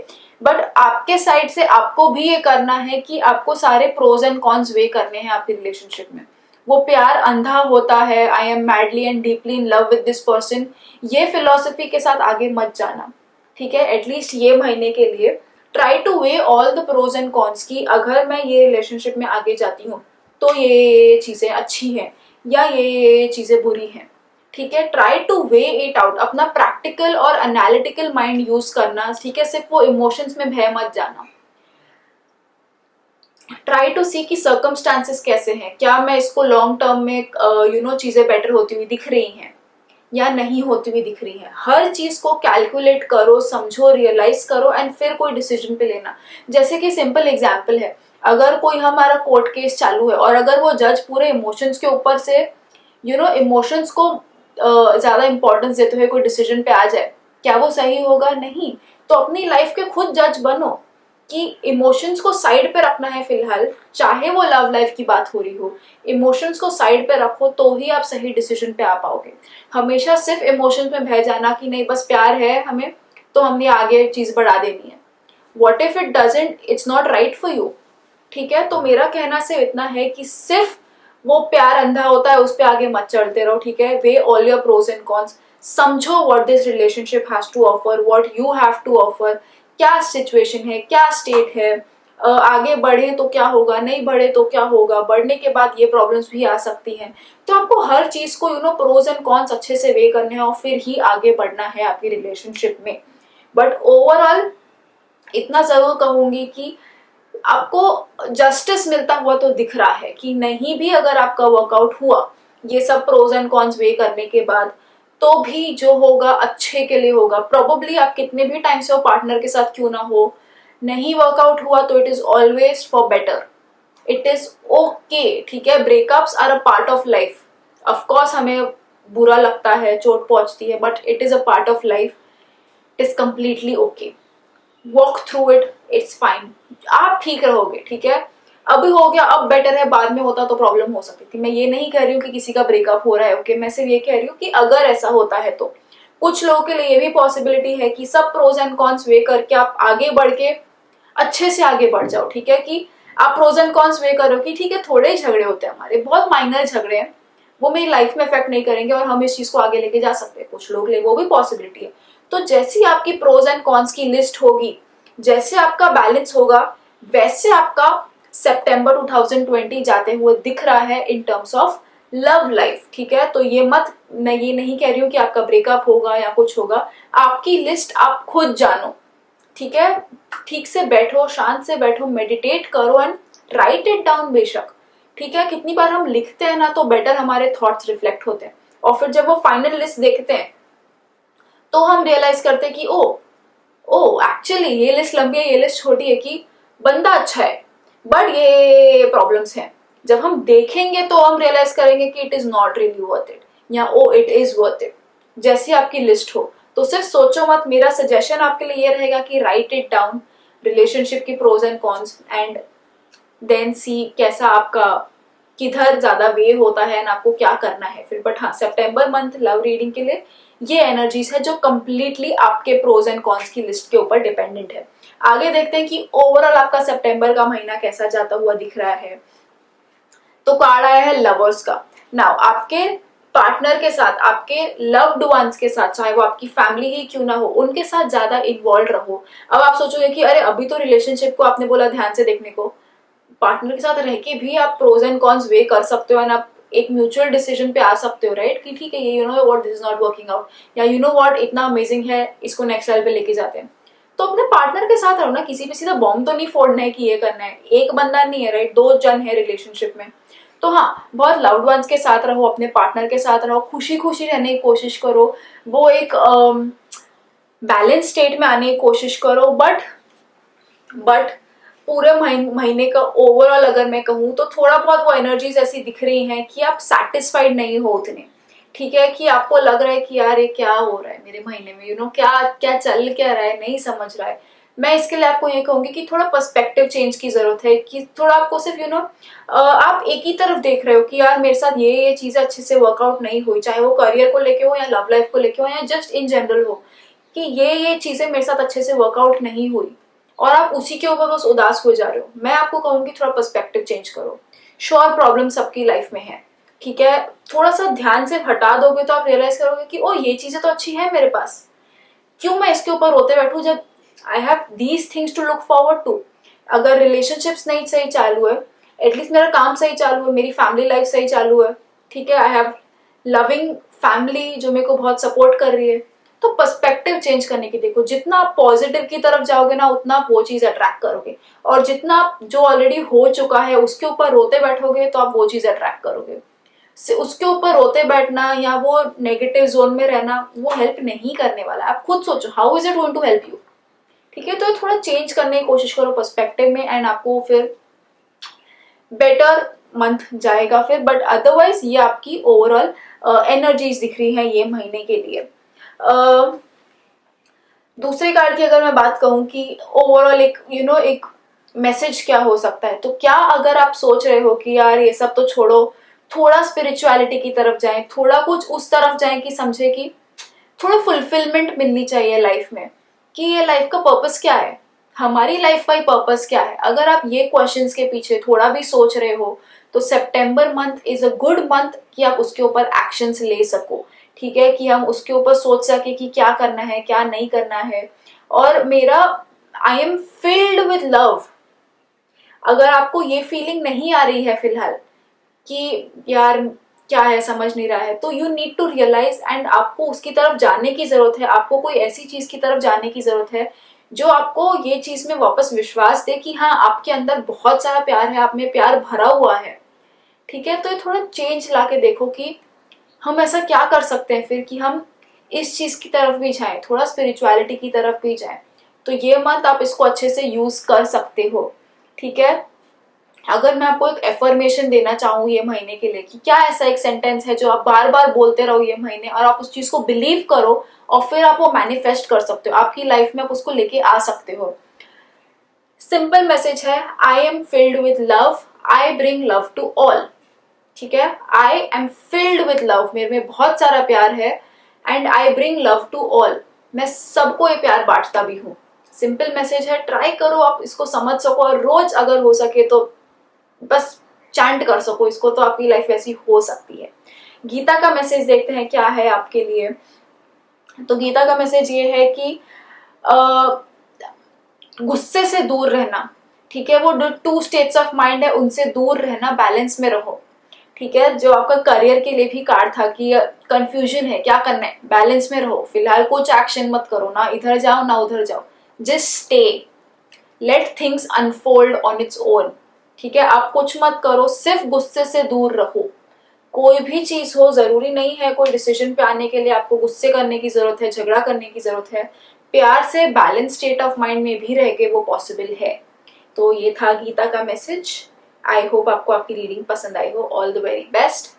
बट आपके साइड से आपको भी ये करना है कि आपको सारे प्रोज एंड कॉन्स वे करने हैं आपकी रिलेशनशिप में। वो प्यार अंधा होता है, I M madly and deeply in love with this person, ये फिलॉसफी के साथ आगे मत जाना, ठीक है। एटलीस्ट ये महीने के लिए try to weigh all the pros and cons की अगर मैं ये रिलेशनशिप में आगे जाती हूँ तो ये चीजें अच्छी हैं या ये चीजें बुरी हैं, ठीक है। Try to way it out, अपना प्रैक्टिकल और एनालिटिकल माइंड यूज करना, ठीक है। सिर्फ वो इमोशंस में बह मत जाना। ट्राई टू सी कि सर्कमस्टांसेस कैसे हैं, क्या मैं इसको लॉन्ग टर्म में चीजें बेटर होती हुई दिख रही हैं या नहीं होती हुई दिख रही है। हर चीज को कैलकुलेट करो, समझो, रियलाइज करो एंड फिर कोई डिसीजन पे लेना। जैसे कि सिंपल एग्जांपल है, अगर कोई हमारा कोर्ट केस चालू है और अगर वो जज पूरे इमोशंस के ऊपर से इमोशंस को ज्यादा इंपॉर्टेंस देते हुए कोई डिसीजन पे आ जाए, क्या वो सही होगा? नहीं। तो अपनी लाइफ के खुद जज बनो कि इमोशंस को साइड पे रखना है फिलहाल, चाहे वो लव लाइफ की बात हो रही हो, इमोशंस को साइड पे रखो तो ही आप सही डिसीजन पे आ पाओगे। हमेशा सिर्फ इमोशंस में बह जाना कि नहीं बस प्यार है हमें तो हमने आगे चीज बढ़ा देनी है, what if it doesn't, it's not right for you, ठीक है। तो मेरा कहना सिर्फ इतना है कि सिर्फ वो प्यार अंधा होता है उस पर आगे मत चढ़ते रहो, ठीक है। Weigh all your pros and cons, समझो what this relationship has to offer, what you have to offer, क्या सिचुएशन है, क्या स्टेट है, आगे बढ़े तो क्या होगा, नहीं बढ़े तो क्या होगा, बढ़ने के बाद ये प्रॉब्लम्स भी आ सकती हैं। तो आपको हर चीज को प्रोज एंड कॉन्स अच्छे से वे करने हैं और फिर ही आगे बढ़ना है आपकी रिलेशनशिप में। बट ओवरऑल इतना जरूर कहूंगी कि आपको जस्टिस मिलता हुआ तो दिख रहा है कि नहीं भी अगर आपका वर्कआउट हुआ ये सब प्रोज एंड कॉन्स वे करने के बाद तो भी जो होगा अच्छे के लिए होगा। प्रोबेबली आप कितने भी टाइम से वो पार्टनर के साथ क्यों ना हो, नहीं वर्कआउट हुआ तो it is always for better, it is okay, ठीक है। Breakups are a part of life, of course हमें बुरा लगता है, चोट पहुंचती है, but it is a part of life, it is completely okay, walk through it, it's fine, आप ठीक रहोगे, ठीक है। अभी हो गया अब बेटर है, बाद में होता तो प्रॉब्लम हो सकती थी। मैं ये नहीं कह रही हूँ कि किसी का ब्रेकअप हो रहा है, ओके, मैं सिर्फ ये कह रही हूँ कि अगर ऐसा होता है तो कुछ लोगों के लिए ये भी पॉसिबिलिटी है कि सब प्रोज एंड कॉन्स वे करके आप आगे बढ़ के अच्छे से आगे बढ़ जाओ, ठीक है। कि आप प्रोज एंड कॉन्स वे करो कि ठीक है थोड़े ही झगड़े होते हैं हमारे, बहुत माइनर झगड़े हैं, वो मेरी लाइफ में इफेक्ट नहीं करेंगे और हम इस चीज को आगे लेके जा सकते हैं। कुछ लोग ले वो भी पॉसिबिलिटी है। तो जैसी आपकी प्रोज एंड कॉन्स की लिस्ट होगी, जैसे आपका बैलेंस होगा, वैसे आपका सितंबर 2020 जाते हुए दिख रहा है in terms of love life, ठीक है। तो ये मत, मैं ये नहीं कह रही हूँ कि आपका ब्रेकअप होगा या कुछ होगा, आपकी लिस्ट आप खुद जानो, ठीक है। ठीक से बैठो, शांत से बैठो, मेडिटेट करो एंड राइट इट डाउन बेशक, ठीक है। कितनी बार हम लिखते हैं ना तो बेटर हमारे थॉट्स रिफ्लेक्ट होते हैं और फिर जब वो फाइनल लिस्ट देखते हैं तो हम रियलाइज करते हैं कि ओ एक्चुअली ये लिस्ट लंबी है, ये लिस्ट छोटी है, कि बंदा अच्छा है बट ये प्रॉब्लम्स हैं। जब हम देखेंगे तो हम रियलाइज करेंगे कि it is not really worth it या ओ इट इज वर्थ इट। जैसी आपकी लिस्ट हो तो सिर्फ सोचो मत, मेरा सजेशन आपके लिए ये रहेगा कि राइट इट डाउन, रिलेशनशिप की pros and cons, and then see कैसा आपका किधर ज्यादा वे होता है एंड आपको क्या करना है फिर। बट हाँ, सितंबर मंथ लव रीडिंग के लिए ये एनर्जीज है जो कंप्लीटली आपके प्रोज एंड कॉन्स की लिस्ट के ऊपर डिपेंडेंट है। आगे देखते हैं कि ओवरऑल आपका सितंबर का महीना कैसा जाता हुआ दिख रहा है। तो कार्ड आया है लवर्स का। नाउ आपके पार्टनर के साथ, आपके लव्ड वंस के साथ, चाहे वो आपकी फैमिली ही क्यों ना हो, उनके साथ ज्यादा इन्वॉल्व रहो। अब आप सोचोगे कि अरे अभी तो रिलेशनशिप को आपने बोला ध्यान से देखने को, पार्टनर के साथ रह के भी आप प्रोज एंड कॉन्स वे कर सकते हो एंड आप एक म्यूचुअल डिसीजन पे आ सकते हो, राइट? कि ठीक है, ये you know what, this is not working out, या यू नो व्हाट, इतना अमेजिंग है, इसको नेक्स्ट लेवल पे लेके जाते हैं। तो अपने पार्टनर के साथ रहो ना, किसी पे सीधा बॉम्ब तो नहीं फोड़ना है कि ये करना है, एक बंदा नहीं है, राइट? 2 जन है रिलेशनशिप में। तो हाँ, बहुत लव्ड वंस के साथ रहो, अपने पार्टनर के साथ रहो, खुशी खुशी रहने की कोशिश करो, वो एक बैलेंस स्टेट में आने की कोशिश करो। बट पूरे महीने का ओवरऑल अगर मैं कहूँ तो थोड़ा बहुत वो एनर्जीज ऐसी दिख रही हैं कि आप सेटिस्फाइड नहीं हो उतने, ठीक है? कि आपको लग रहा है कि यार ये क्या हो रहा है मेरे महीने में, यू नो क्या क्या चल क्या रहा है, नहीं समझ रहा है। मैं इसके लिए आपको ये कहूंगी कि थोड़ा पर्सपेक्टिव चेंज की जरूरत है, कि थोड़ा आपको सिर्फ यू नो आप एक ही तरफ देख रहे हो कि यार मेरे साथ ये चीजें अच्छे से वर्कआउट नहीं हुई, चाहे वो करियर को लेके हो या लव लाइफ को लेके हो या जस्ट इन जनरल हो, कि ये चीजें मेरे साथ अच्छे से वर्कआउट नहीं हुई और आप उसी के ऊपर बस उदास हो जा रहे हो। मैं आपको कहूंगी थोड़ा पर्सपेक्टिव चेंज करो। श्योर प्रॉब्लम सबकी लाइफ में है, ठीक है? थोड़ा सा ध्यान से हटा दोगे तो आप रियलाइज करोगे कि ओ ये चीजें तो अच्छी है मेरे पास, क्यों मैं इसके ऊपर रोते बैठूं जब I have these things to look forward to. अगर रिलेशनशिप्स नहीं सही चालू है, एटलीस्ट मेरा काम सही चालू है, मेरी फैमिली लाइफ सही चालू है, ठीक है? आई हैव लविंग फैमिली जो मेरे को बहुत सपोर्ट कर रही है। तो पर्सपेक्टिव चेंज करने की देखो, जितना आप पॉजिटिव की तरफ जाओगे ना उतना आप वो चीज अट्रैक्ट करोगे, और जितना आप जो ऑलरेडी हो चुका है उसके ऊपर रोते बैठोगे तो आप वो चीज अट्रैक्ट करोगे। उसके ऊपर रोते बैठना या वो नेगेटिव जोन में रहना वो हेल्प नहीं करने वाला। आप खुद सोचो, how is it going to help you? ठीक है, तो थोड़ा चेंज करने की कोशिश करो पर्सपेक्टिव में, एंड आपको फिर बेटर मंथ जाएगा फिर। बट अदरवाइज ये आपकी ओवरऑल एनर्जीज दिख रही है ये महीने के लिए। दूसरे कार्ड की अगर मैं बात कहूँ कि ओवरऑल एक यू नो एक मैसेज क्या हो सकता है, तो क्या अगर आप सोच रहे हो कि यार ये सब तो छोड़ो, थोड़ा स्पिरिचुअलिटी की तरफ जाएं, थोड़ा कुछ उस तरफ जाएं कि समझे कि थोड़ा फुलफिलमेंट मिलनी चाहिए लाइफ में, कि ये लाइफ का पर्पस क्या है, हमारी लाइफ का ही पर्पस क्या है। अगर आप ये क्वेश्चंस के पीछे थोड़ा भी सोच रहे हो तो सितंबर month is a good month कि आप उसके ऊपर एक्शंस ले सको, ठीक है? कि हम उसके ऊपर सोच सके कि क्या करना है क्या नहीं करना है। और मेरा आई एम फिल्ड विद लव, अगर आपको ये फीलिंग नहीं आ रही है फिलहाल कि यार क्या है समझ नहीं रहा है, तो you need to realise, and आपको उसकी तरफ जाने की जरूरत है। आपको कोई ऐसी चीज की तरफ जाने की जरूरत है जो आपको ये चीज में वापस विश्वास दे कि हाँ आपके अंदर बहुत सारा प्यार है, आप में प्यार भरा हुआ है, ठीक है? तो ये थोड़ा चेंज लाके देखो कि हम ऐसा क्या कर सकते हैं फिर कि हम इस चीज की तरफ भी जाएं, थोड़ा स्पिरिचुअलिटी की तरफ भी जाएं। तो ये मंथ आप इसको अच्छे से यूज कर सकते हो, ठीक है? अगर मैं आपको एक एफर्मेशन देना चाहूँ ये महीने के लिए कि क्या ऐसा एक सेंटेंस है जो आप बार बार बोलते रहो ये महीने और आप उस चीज को बिलीव करो और फिर आप वो मैनिफेस्ट कर सकते हो, आपकी लाइफ में आप उसको लेके आ सकते हो। सिंपल मैसेज है, I am filled with love, I bring love to all, ठीक है? I am filled with love, मेरे में बहुत सारा प्यार है, and I bring love to all, मैं सबको ये प्यार बांटता भी हूँ। सिंपल मैसेज है, ट्राई करो आप इसको समझ सको, और रोज अगर हो सके तो बस चैंट कर सको इसको, तो आपकी लाइफ ऐसी हो सकती है। गीता का मैसेज देखते हैं क्या है आपके लिए। तो गीता का मैसेज ये है कि गुस्से से दूर रहना, ठीक है? वो 2 स्टेट्स ऑफ माइंड है, उनसे दूर रहना, बैलेंस में रहो, ठीक है? जो आपका करियर के लिए भी कार्ड था कि कंफ्यूजन है क्या करना है, बैलेंस में रहो, फिलहाल कुछ एक्शन मत करो, ना इधर जाओ ना उधर जाओ, just stay, let things unfold on its own, ठीक है? आप कुछ मत करो, सिर्फ गुस्से से दूर रहो। कोई भी चीज हो, जरूरी नहीं है कोई डिसीजन पे आने के लिए आपको गुस्से करने की जरूरत है, झगड़ा करने की जरूरत है। प्यार से बैलेंस स्टेट ऑफ माइंड में भी रह के वो पॉसिबल है। तो ये था गीता का मैसेज। आई होप आपको आपकी रीडिंग पसंद आई हो। All the very best.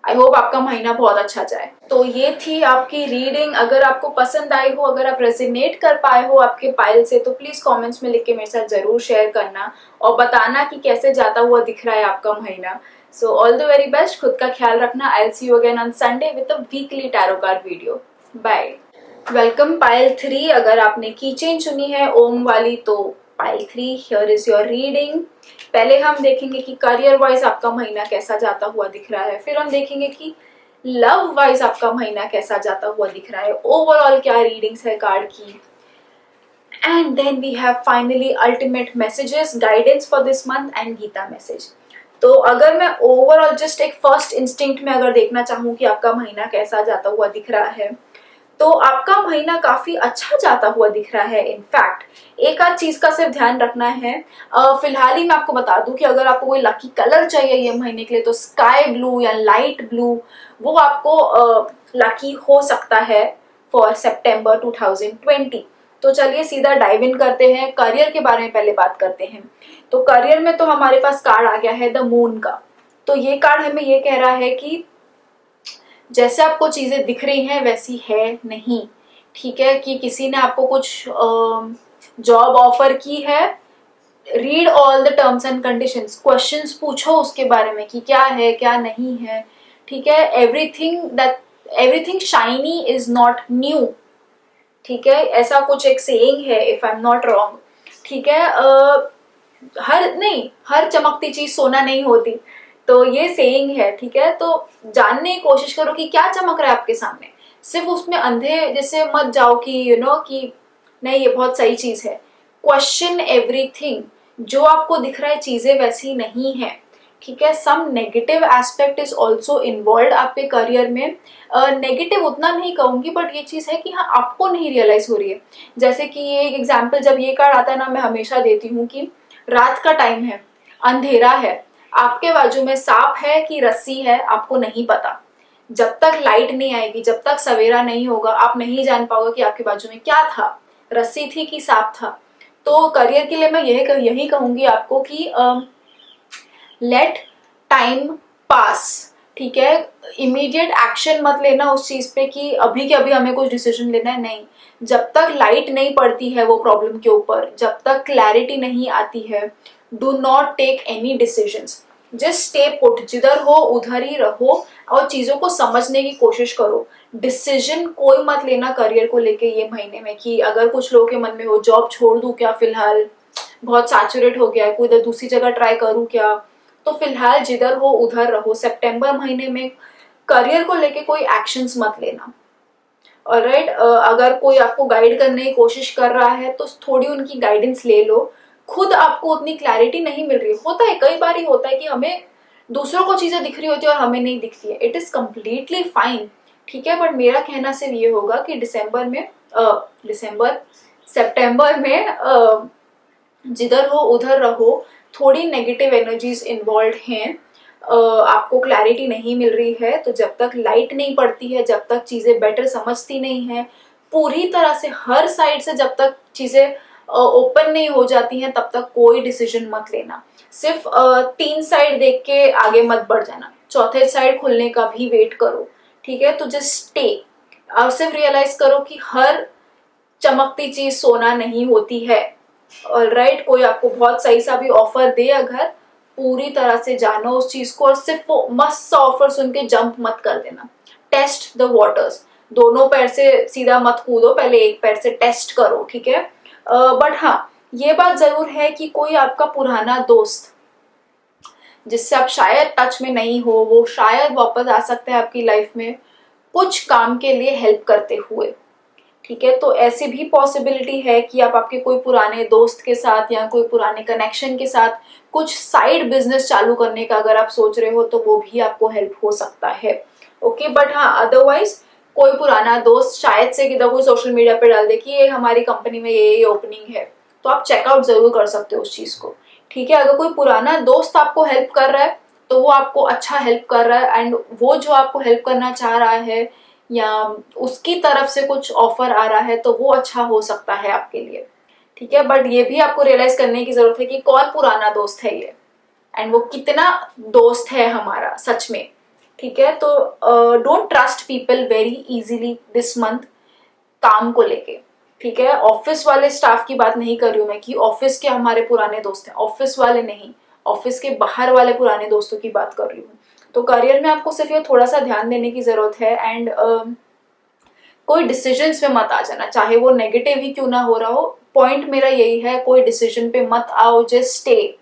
I hope आपका महीना बहुत अच्छा जाए। तो ये थी आपकी रीडिंग। अगर आपको पसंद आई हो, अगर आप रेजिनेट कर पाए हो आपके पाइल से, तो प्लीज कमेंट्स में लिख के मेरे साथ जरूर शेयर करना और बताना कि कैसे जाता हुआ दिख रहा है आपका महीना। So all the very best, खुद का ख्याल रखना। I will see you again on Sunday with a weekly tarot card video. Bye. Welcome pile 3। अगर आपने की चेन चुनी है ओम वाली, तो pile 3 here is your reading. पहले हम देखेंगे कि करियर वाइज आपका महीना कैसा जाता हुआ दिख रहा है, फिर हम देखेंगे कि लव वाइज आपका महीना कैसा जाता हुआ दिख रहा है, ओवरऑल क्या रीडिंग्स है कार्ड की, and then we have finally ultimate messages, guidance for this month and Gita message. तो अगर मैं ओवरऑल जस्ट एक फर्स्ट इंस्टिंक्ट में अगर देखना चाहूँ कि आपका महीना कैसा जाता हुआ दिख रहा है, तो आपका महीना काफी अच्छा जाता हुआ दिख रहा है। इनफैक्ट एक आध चीज का सिर्फ ध्यान रखना है। फिलहाल ही मैं आपको बता दूं कि अगर आपको कोई लकी कलर चाहिए ये महीने के लिए, तो स्काई ब्लू या लाइट ब्लू वो आपको लकी हो सकता है फॉर सितंबर 2020। तो चलिए सीधा डाइव इन करते हैं, करियर के बारे में पहले बात करते हैं। तो करियर में तो हमारे पास कार्ड आ गया है द मून का। तो ये कार्ड हमें ये कह रहा है कि जैसे आपको चीजें दिख रही हैं वैसी है नहीं, ठीक है, कि किसी ने आपको कुछ जॉब ऑफर की है, read all the terms and conditions, questions पूछो उसके बारे में कि क्या है क्या नहीं है, ठीक है। Everything shiny is not new, ठीक है, ऐसा कुछ एक सेइंग है if I am not wrong, ठीक है। हर चमकती चीज सोना नहीं होती, तो ये सेइंग है, ठीक है। तो जानने की कोशिश करो कि क्या चमक रहा है आपके सामने, सिर्फ उसमें अंधे जैसे मत जाओ कि कि नहीं ये बहुत सही चीज है। क्वेश्चन एवरीथिंग, जो आपको दिख रहा है चीजें वैसी नहीं है, ठीक है। Some negative aspect is also involve आपके करियर में। नेगेटिव उतना नहीं कहूंगी, बट ये चीज है कि हाँ आपको नहीं रियलाइज हो रही है। जैसे कि ये एग्जाम्पल जब ये कार्ड आता है ना, मैं हमेशा देती हूँ कि रात का टाइम है, अंधेरा है, आपके बाजू में सांप है कि रस्सी है आपको नहीं पता। जब तक लाइट नहीं आएगी, जब तक सवेरा नहीं होगा, आप नहीं जान पाओगे कि आपके बाजू में क्या था, रस्सी थी कि सांप था। तो करियर के लिए मैं यही कहूंगी आपको कि लेट टाइम पास, ठीक है। इमीडिएट एक्शन मत लेना उस चीज पे कि अभी के अभी हमें कुछ डिसीजन लेना है, नहीं। जब तक लाइट नहीं पड़ती है वो प्रॉब्लम के ऊपर, जब तक क्लैरिटी नहीं आती है, do not take any decisions, just stay put, जिधर हो उधर ही रहो और चीजों को समझने की कोशिश करो। डिसीजन कोई मत लेना करियर को लेके ये महीने में कि अगर कुछ लोगों के मन में हो जॉब छोड़ दूं क्या, फिलहाल बहुत सैचुरेट हो गया है, कोई इधर दूसरी जगह ट्राई करूं क्या, तो फिलहाल जिधर हो उधर रहो। सितंबर महीने में करियर को लेके कोई एक्शंस मत लेना। ऑलराइट, अगर कोई आपको गाइड करने की कोशिश कर रहा है तो थोड़ी उनकी गाइडेंस ले लो। खुद आपको उतनी क्लैरिटी नहीं मिल रही, होता है, कई बार ही होता है कि हमें दूसरों को चीजें दिख रही होती है और हमें नहीं दिखती है, इट इज कम्प्लीटली फाइन, ठीक है। बट मेरा कहना सिर्फ ये होगा कि सितंबर में जिधर हो उधर रहो। थोड़ी नेगेटिव एनर्जीज इन्वॉल्व हैं, आपको क्लैरिटी नहीं मिल रही है, तो जब तक लाइट नहीं पड़ती है, जब तक चीजें बेटर समझती नहीं है पूरी तरह से हर साइड से, जब तक चीजें ओपन नहीं हो जाती हैं, तब तक कोई डिसीजन मत लेना। सिर्फ 3 साइड देख के आगे मत बढ़ जाना, चौथे साइड खुलने का भी वेट करो, ठीक है। तो जस्ट स्टे, और सिर्फ रियलाइज करो कि हर चमकती चीज सोना नहीं होती है। ऑलराइट, कोई आपको बहुत सही सा भी ऑफर दे, अगर पूरी तरह से जानो उस चीज को और सिर्फ वो मस्त सा ऑफर सुन के जंप मत कर देना। टेस्ट द वाटर्स, दोनों पैर से सीधा मत कूदो, पहले एक पैर से टेस्ट करो, ठीक है। बट हाँ, ये बात जरूर है कि कोई आपका पुराना दोस्त जिससे आप शायद टच में नहीं हो, वो शायद वापस आ सकता है आपकी लाइफ में कुछ काम के लिए हेल्प करते हुए, ठीक है। तो ऐसी भी पॉसिबिलिटी है कि आप आपके कोई पुराने दोस्त के साथ या कोई पुराने कनेक्शन के साथ कुछ साइड बिजनेस चालू करने का अगर आप सोच रहे हो, तो वो भी आपको हेल्प हो सकता है, ओके। बट हाँ, अदरवाइज कोई पुराना दोस्त शायद से किधर कोई सोशल मीडिया पे डाल दे कि ये हमारी कंपनी में ये ओपनिंग है, तो आप चेकआउट जरूर कर सकते हो उस चीज को, ठीक है। अगर कोई पुराना दोस्त आपको हेल्प कर रहा है तो वो आपको अच्छा हेल्प कर रहा है, एंड वो जो आपको हेल्प करना चाह रहा है या उसकी तरफ से कुछ ऑफर आ रहा है, तो वो अच्छा हो सकता है आपके लिए, ठीक है। बट ये भी आपको रियलाइज करने की जरूरत है कि कौन पुराना दोस्त है ये, एंड वो कितना दोस्त है हमारा सच में, ठीक है। तो don't trust people very easily this month काम को लेके, ठीक है। ऑफिस वाले स्टाफ की बात नहीं कर रही हूँ मैं कि ऑफिस के हमारे पुराने दोस्त हैं, ऑफिस वाले नहीं, ऑफिस के बाहर वाले पुराने दोस्तों की बात कर रही हूँ। तो करियर में आपको सिर्फ ये थोड़ा सा ध्यान देने की जरूरत है। एंड कोई डिसीजंस पे मत आ जाना, चाहे वो नेगेटिव ही क्यों ना हो रहा हो। पॉइंट मेरा यही है, कोई डिसीजन पे मत आओ, जस्ट स्टे।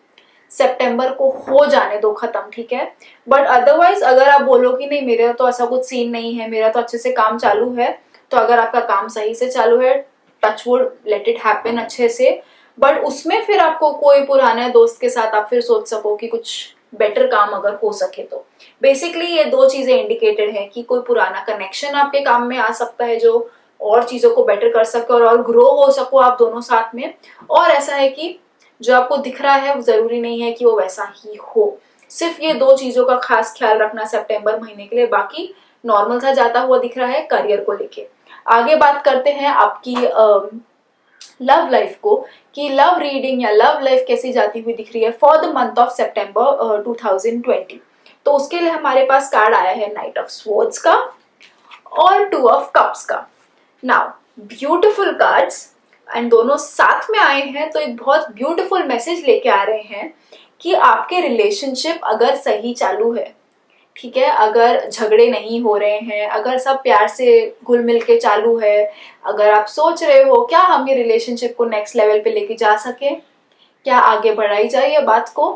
सितंबर को हो जाने दो खत्म, ठीक है। बट अदरवाइज अगर आप बोलो कि नहीं मेरा तो ऐसा कुछ सीन नहीं है, मेरा तो अच्छे से काम चालू है, तो अगर आपका काम सही से चालू है, touch wood, let it happen अच्छे से। बट उसमें फिर आपको कोई पुराने दोस्त के साथ आप फिर सोच सको कि कुछ बेटर काम अगर हो सके तो। बेसिकली ये दो चीजें इंडिकेटेड है कि कोई पुराना कनेक्शन आपके काम में आ सकता है जो और चीजों को बेटर कर सके और ग्रो हो सको आप दोनों साथ में। और ऐसा है कि जो आपको दिख रहा है वो जरूरी नहीं है कि वो वैसा ही हो। सिर्फ ये दो चीजों का खास ख्याल रखना सितंबर महीने के लिए, बाकी नॉर्मल सा जाता हुआ दिख रहा है करियर को लेके। आगे बात करते हैं आपकी लव लाइफ को, कि लव रीडिंग या लव लाइफ कैसी जाती हुई दिख रही है फॉर द मंथ ऑफ सितंबर 2020। तो उसके लिए हमारे पास कार्ड आया है नाइट ऑफ स्वॉर्ड्स का और टू ऑफ कप्स का। नाउ ब्यूटिफुल कार्ड्स एंड दोनों साथ में आए हैं, तो एक बहुत ब्यूटिफुल मैसेज लेके आ रहे हैं कि आपके रिलेशनशिप अगर सही चालू है, ठीक है, अगर झगड़े नहीं हो रहे हैं, अगर सब प्यार से घुल मिल के चालू है, अगर आप सोच रहे हो क्या हम ये रिलेशनशिप को नेक्स्ट लेवल पे लेके जा सके, क्या आगे बढ़ाई जाए ये बात को,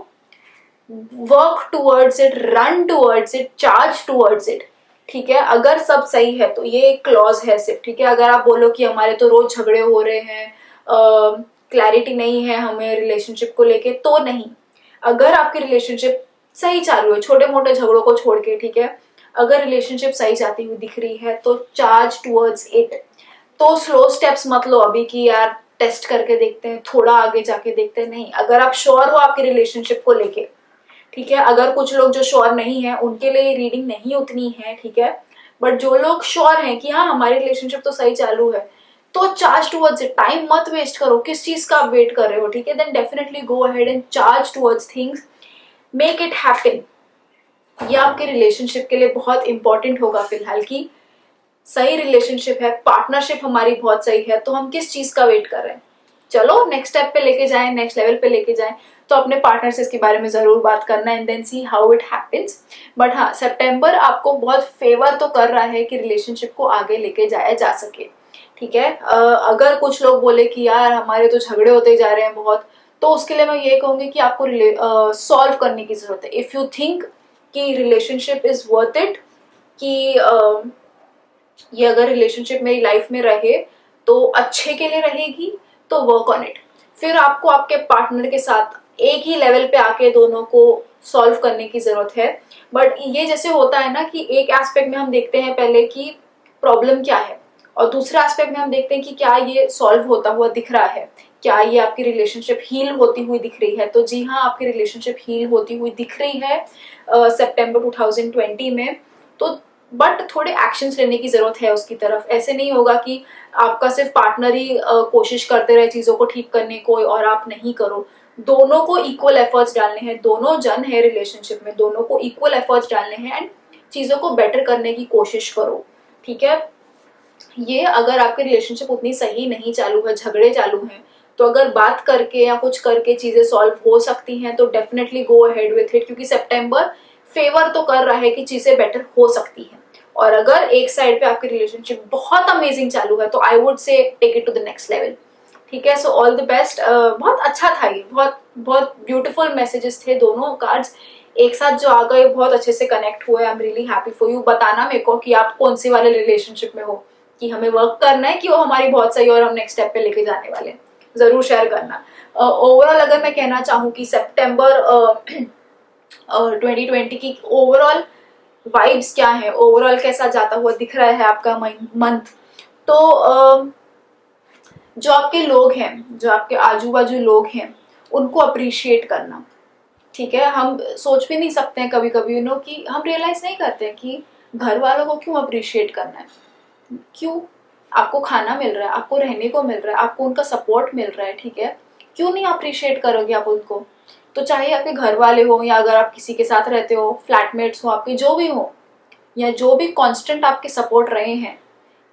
work towards it, run towards it, charge towards it, ठीक है। अगर सब सही है तो ये एक क्लॉज है सिर्फ, ठीक है। अगर आप बोलो कि हमारे तो रोज झगड़े हो रहे हैं, क्लैरिटी नहीं है हमें रिलेशनशिप को लेके, तो नहीं। अगर आपकी रिलेशनशिप सही चालू है, छोटे मोटे झगड़ों को छोड़ के, ठीक है, अगर रिलेशनशिप सही जाती हुई दिख रही है तो चार्ज टूवर्ड्स इट। तो स्लो स्टेप्स मत लो अभी कि यार टेस्ट करके देखते हैं, थोड़ा आगे जाके देखते हैं, नहीं। अगर आप श्योर हो आपके रिलेशनशिप को लेके, ठीक है, अगर कुछ लोग जो श्योर नहीं है उनके लिए रीडिंग नहीं उतनी है, ठीक है, बट जो लोग श्योर हैं कि हाँ हमारी रिलेशनशिप तो सही चालू है, तो चार्ज टूवर्ड्स इट। टाइम मत वेस्ट करो, किस चीज का आप वेट कर रहे हो, ठीक है, then definitely go ahead and charge towards things, make it happen. ये आपके रिलेशनशिप के लिए बहुत इंपॉर्टेंट होगा फिलहाल की सही रिलेशनशिप है, पार्टनरशिप हमारी बहुत सही है, तो हम किस चीज का वेट कर रहे हैं। चलो नेक्स्ट स्टेप पे लेके जाएं, नेक्स्ट लेवल पे लेके जाएं, तो अपने पार्टनर से इसके बारे में जरूर बात करना and then see how it happens. But हाँ, सितंबर आपको बहुत फेवर तो कर रहा है कि रिलेशनशिप को आगे लेके जाया जा सके, ठीक है। अगर कुछ लोग बोले कि यार हमारे तो झगड़े होते जा रहे हैं बहुत, तो उसके लिए मैं ये कहूंगी कि आपको सॉल्व करने की जरूरत है। इफ यू थिंक कि रिलेशनशिप इज वर्थ इट, कि ये अगर रिलेशनशिप मेरी लाइफ में रहे तो अच्छे के लिए रहेगी, तो वर्क ऑन इट। फिर आपको आपके पार्टनर के साथ एक ही लेवल पे आके दोनों को सॉल्व करने की जरूरत है। बट ये जैसे होता है ना कि एक एस्पेक्ट में हम देखते हैं पहले कि प्रॉब्लम क्या है, और दूसरा एस्पेक्ट में हम देखते हैं कि क्या ये सॉल्व होता हुआ दिख रहा है, क्या ये आपकी रिलेशनशिप हील होती हुई दिख रही है। तो जी हाँ, आपकी रिलेशनशिप हील होती हुई दिख रही है सितंबर 2020 में। तो बट थोड़े एक्शंस लेने की जरूरत है उसकी तरफ। ऐसे नहीं होगा कि आपका सिर्फ पार्टनर ही कोशिश करते रहे चीजों को ठीक करने को और आप नहीं करो। दोनों को इक्वल एफर्ट्स डालने हैं, दोनों जन है रिलेशनशिप में, दोनों को इक्वल एफर्ट्स डालने हैं एंड चीजों को बेटर करने की कोशिश करो, ठीक है। ये अगर आपकी रिलेशनशिप उतनी सही नहीं चालू है, झगड़े चालू हैं, तो अगर बात करके या कुछ करके चीजें सॉल्व हो सकती हैं तो definitely go ahead with it, क्योंकि सितंबर फेवर तो कर रहा है कि चीजें बेटर हो सकती हैं। और अगर एक साइड पे आपकी रिलेशनशिप बहुत अमेजिंग चालू है तो I would say take it to the next level, ठीक है। So all the best. बहुत अच्छा था ये, बहुत बहुत ब्यूटीफुल मैसेजेस थे, दोनों कार्ड्स एक साथ जो आ गए बहुत अच्छे से कनेक्ट हुए। I am really happy for you. बताना मेरे को कि आप कौन से वाले रिलेशनशिप में हो, कि हमें वर्क करना है कि वो हमारी बहुत सही और हम नेक्स्ट स्टेप पे लेके जाने वाले हैं, जरूर शेयर करना। ओवरऑल अगर मैं कहना चाहूँ कि सितंबर 2020 की ओवरऑल वाइब्स क्या है, ओवरऑल कैसा जाता हुआ दिख रहा है आपका मंथ, तो जो आपके लोग हैं, जो आपके आजू बाजू लोग हैं, उनको अप्रिशिएट करना, ठीक है। हम सोच भी नहीं सकते हैं कभी कभी कि हम रियलाइज नहीं करते हैं कि घर वालों को क्यों अप्रिशिएट करना है, क्यों। आपको खाना मिल रहा है, आपको रहने को मिल रहा है, आपको उनका सपोर्ट मिल रहा है, ठीक है, क्यों नहीं अप्रिशिएट करोगे आप उनको। तो चाहे आपके घर वाले हो या अगर आप किसी के साथ रहते हो, फ्लैटमेट्स हो आपके, जो भी हो, या जो भी कांस्टेंट आपके सपोर्ट रहे हैं,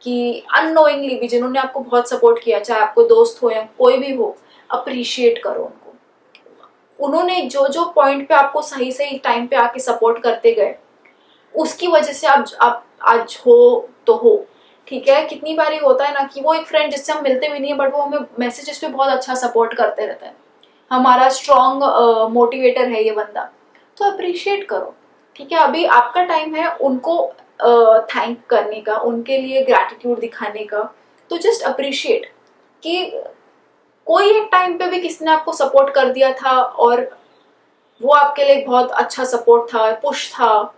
कि अननोइंगली भी जिन्होंने आपको बहुत सपोर्ट किया, चाहे आपको दोस्त हो या कोई भी हो, अप्रिशिएट करो उनको। उन्होंने जो जो पॉइंट पे आपको सही सही टाइम पे आके सपोर्ट करते गए, उसकी वजह से आप आज हो तो हो। ठीक है, कितनी बार होता है ना कि वो एक फ्रेंड जिससे हम मिलते भी नहीं है बट वो हमें मैसेजेस पे बहुत अच्छा सपोर्ट करते रहता है, हमारा स्ट्रॉन्ग मोटिवेटर है ये बंदा, तो अप्रिशिएट करो। ठीक है, अभी आपका टाइम है उनको थैंक करने का, उनके लिए ग्रैटिट्यूड दिखाने का। तो जस्ट अप्रिशिएट कि कोई एक टाइम पे भी किसी ने आपको सपोर्ट कर दिया था और वो आपके लिए बहुत अच्छा सपोर्ट था, पुश था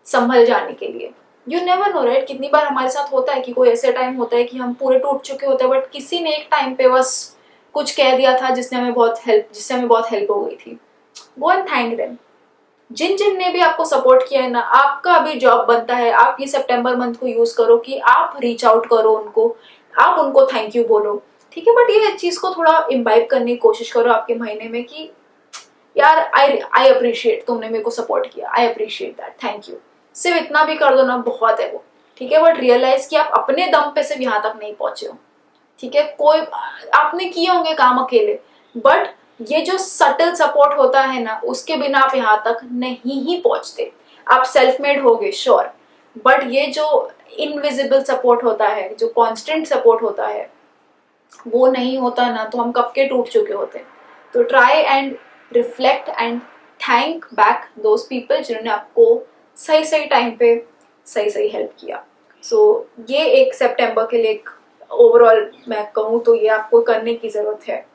संभल जाने के लिए। यू नेवर नो राइट, कितनी बार हमारे साथ होता है कि कोई ऐसे टाइम होता है कि हम पूरे टूट चुके होते हैं बट किसी ने एक टाइम पे बस कुछ कह दिया था जिससे हमें बहुत हेल्प हो गई थी। Go and thank them. जिन जिन ने भी आपको सपोर्ट किया है ना, आपका अभी जॉब बनता है, आप ये सितंबर मंथ को यूज करो कि आप रीच आउट करो उनको, आप उनको थैंक यू बोलो। ठीक है, बट ये चीज को थोड़ा इम्बाइब करने की कोशिश करो आपके महीने में कि यार आई अप्रिशिएट, तुमने मेरे को सपोर्ट किया, I appreciate that, thank you. सिर्फ इतना भी कर दो ना, बहुत है वो। ठीक है, बट रियलाइज कि आप अपने दम पे सिर्फ यहाँ तक नहीं पहुंचे हो। ठीक है, कोई आपने किए होंगे काम अकेले, बट ये जो सटल सपोर्ट होता है ना, उसके बिना आप यहाँ तक नहीं ही पहुंचते। आप सेल्फ मेड होगे श्योर, बट ये जो इनविजिबल सपोर्ट होता है, जो कांस्टेंट सपोर्ट होता है, वो नहीं होता ना तो हम कब के टूट चुके होते। तो try and reflect and thank back those people जिन्होंने आपको सही सही टाइम पे सही सही हेल्प किया। सो ये एक सितंबर के लिए ओवरऑल मैं कहूँ तो ये आपको करने की जरूरत है।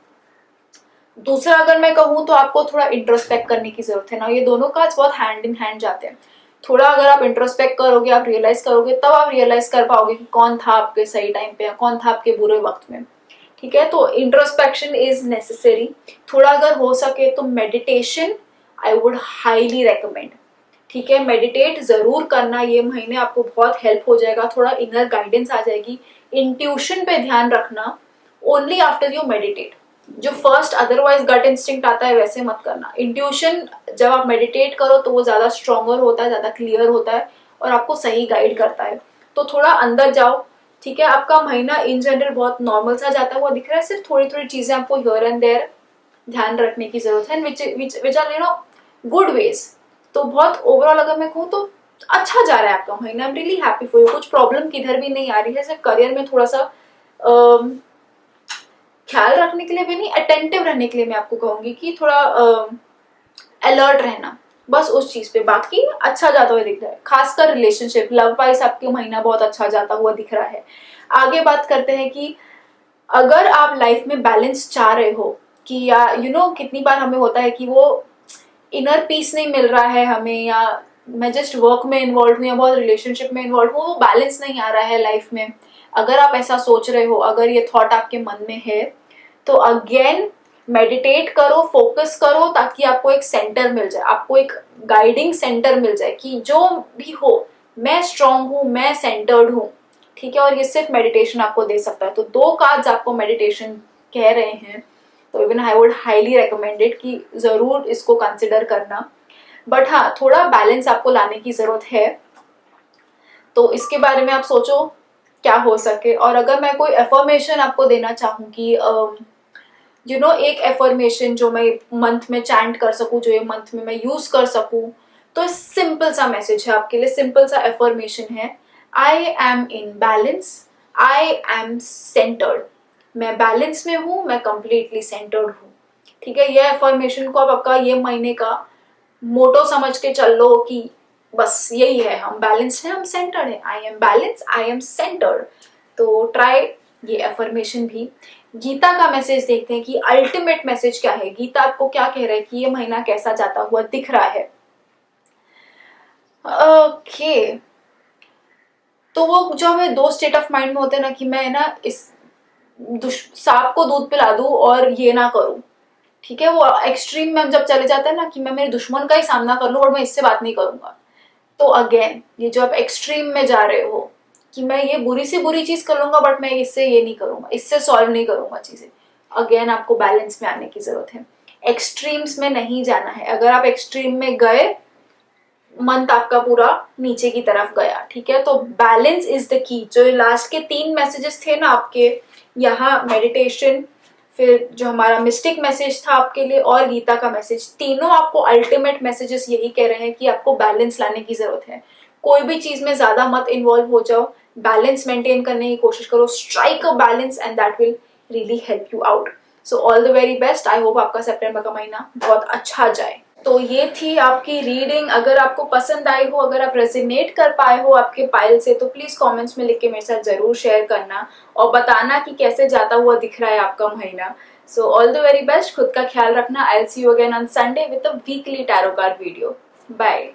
दूसरा अगर मैं कहूँ तो आपको थोड़ा इंट्रोस्पेक्ट करने की जरूरत है ना, ये दोनों का बहुत हैंड इन हैंड जाते हैं। थोड़ा अगर आप इंट्रोस्पेक्ट करोगे, आप रियलाइज करोगे, तब आप रियलाइज कर पाओगे कि कौन था आपके सही टाइम पे, कौन था आपके बुरे वक्त में। ठीक है, तो इंट्रोस्पेक्शन इज नेसेसरी। थोड़ा अगर हो सके तो meditation I would highly recommend. ठीक है, मेडिटेट जरूर करना, ये महीने आपको बहुत हेल्प हो जाएगा, थोड़ा इनर गाइडेंस आ जाएगी। इंट्यूशन पे ध्यान रखना ओनली आफ्टर यू मेडिटेट। जो फर्स्ट अदरवाइज गट इंस्टिंक्ट आता है वैसे मत करना। इंट्यूशन जब आप मेडिटेट करो तो वो ज्यादा स्ट्रॉन्गर होता है, ज्यादा क्लियर होता है और आपको सही गाइड करता है। तो थोड़ा अंदर जाओ। ठीक है, आपका महीना इन जनरल बहुत नॉर्मल सा जाता हुआ दिख रहा है, सिर्फ थोड़ी थोड़ी चीजें आपको हियर एंड देयर ध्यान रखने की जरूरत है, विच आर गुड वेज। तो बहुत ओवरऑल अगर मैं कहूँ तो अच्छा जा रहा है आपका महीना। I am really happy for you. कुछ प्रॉब्लम किधर भी नहीं आ रही है, सिर्फ करियर में थोड़ा सा ख्याल रखने के लिए भी नहीं, अटेंटिव रहने के लिए मैं आपको कहूंगी कि थोड़ा अलर्ट रहना, बस उस चीज पे। बाकी अच्छा जाता हुआ दिख रहा है, खासकर रिलेशनशिप लव वाइज आपके महीना बहुत अच्छा जाता हुआ दिख रहा है। आगे बात करते हैं कि अगर आप लाइफ में बैलेंस चाह रहे हो कि या कितनी बार हमें होता है कि वो इनर पीस नहीं मिल रहा है हमें, या मैं जस्ट वर्क में इन्वॉल्व हूँ या बहुत रिलेशनशिप में इन्वॉल्व हूँ, वो बैलेंस नहीं आ रहा है लाइफ में। अगर आप ऐसा सोच रहे हो, अगर ये थॉट आपके मन में है, तो अगेन मेडिटेट करो, फोकस करो, ताकि आपको एक सेंटर मिल जाए, आपको एक गाइडिंग सेंटर मिल जाए कि जो भी हो मैं स्ट्रांग हूँ, मैं सेंटर्ड हूँ। ठीक है, और ये सिर्फ मेडिटेशन आपको दे सकता है। तो 2 कार्ड्स आपको मेडिटेशन कह रहे हैं, तो even I would highly recommended कि जरूर इसको कंसिडर करना। बट हाँ, थोड़ा बैलेंस आपको लाने की जरूरत है, तो इसके बारे में आप सोचो क्या हो सके। और अगर मैं कोई एफर्मेशन आपको देना चाहूँ कि एक एफर्मेशन जो मैं मंथ में चैंट कर सकूं, जो ये मंथ में मैं यूज कर सकूं, तो सिंपल सा मैसेज है आपके लिए, सिंपल सा एफर्मेशन है, I M in balance, I am centred. मैं बैलेंस में हूं, मैं कंप्लीटली सेंटर्ड हूं। ठीक है, ये एफर्मेशन को आप आपका ये महीने का मोटो समझ के चल लो कि बस यही है, हम बैलेंस हैं, हम सेंटर्ड है, I M balance, I am centred. तो ट्राई ये एफर्मेशन भी। गीता का मैसेज देखते हैं कि अल्टीमेट मैसेज क्या है, गीता आपको क्या कह रहा है कि ये महीना कैसा जाता हुआ दिख रहा है। ओके, तो वो जो हमें 2 स्टेट ऑफ माइंड में होते हैं ना कि मैं ना इस सांप को दूध पिला दूं और ये ना करूं। ठीक है, वो एक्सट्रीम में हम जब चले जाते हैं ना कि मैं मेरे दुश्मन का ही सामना कर लूं और मैं इससे बात नहीं करूंगा, तो अगेन ये जो आप एक्सट्रीम में जा रहे हो कि मैं ये बुरी से बुरी चीज कर लूंगा बट मैं इससे ये नहीं करूंगा, इससे सॉल्व नहीं करूंगा चीजें, अगेन आपको बैलेंस में आने की जरूरत है। एक्सट्रीम्स में नहीं जाना है। अगर आप एक्सट्रीम में गए, मंथ आपका पूरा नीचे की तरफ गया, ठीक है। तो बैलेंस इज द की। जो लास्ट के 3 मैसेजेस थे ना आपके, यहाँ मेडिटेशन, फिर जो हमारा मिस्टिक मैसेज था आपके लिए, और गीता का मैसेज, तीनों आपको अल्टीमेट मैसेजेस यही कह रहे हैं कि आपको बैलेंस लाने की जरूरत है। कोई भी चीज में ज्यादा मत इन्वॉल्व हो जाओ, बैलेंस मेंटेन करने की कोशिश करो, strike a balance and that will really help you out. So all the very best. I hope आपका सितंबर का महीना बहुत अच्छा जाए। तो ये थी आपकी रीडिंग। अगर आपको पसंद आई हो, अगर आप रेजिनेट कर पाए हो आपके पाइल से, तो प्लीज कमेंट्स में लिख के मेरे साथ जरूर शेयर करना और बताना कि कैसे जाता हुआ दिख रहा है आपका महीना। So all the very best. खुद का ख्याल रखना। I will see you again on Sunday with a weekly tarot card video. Bye.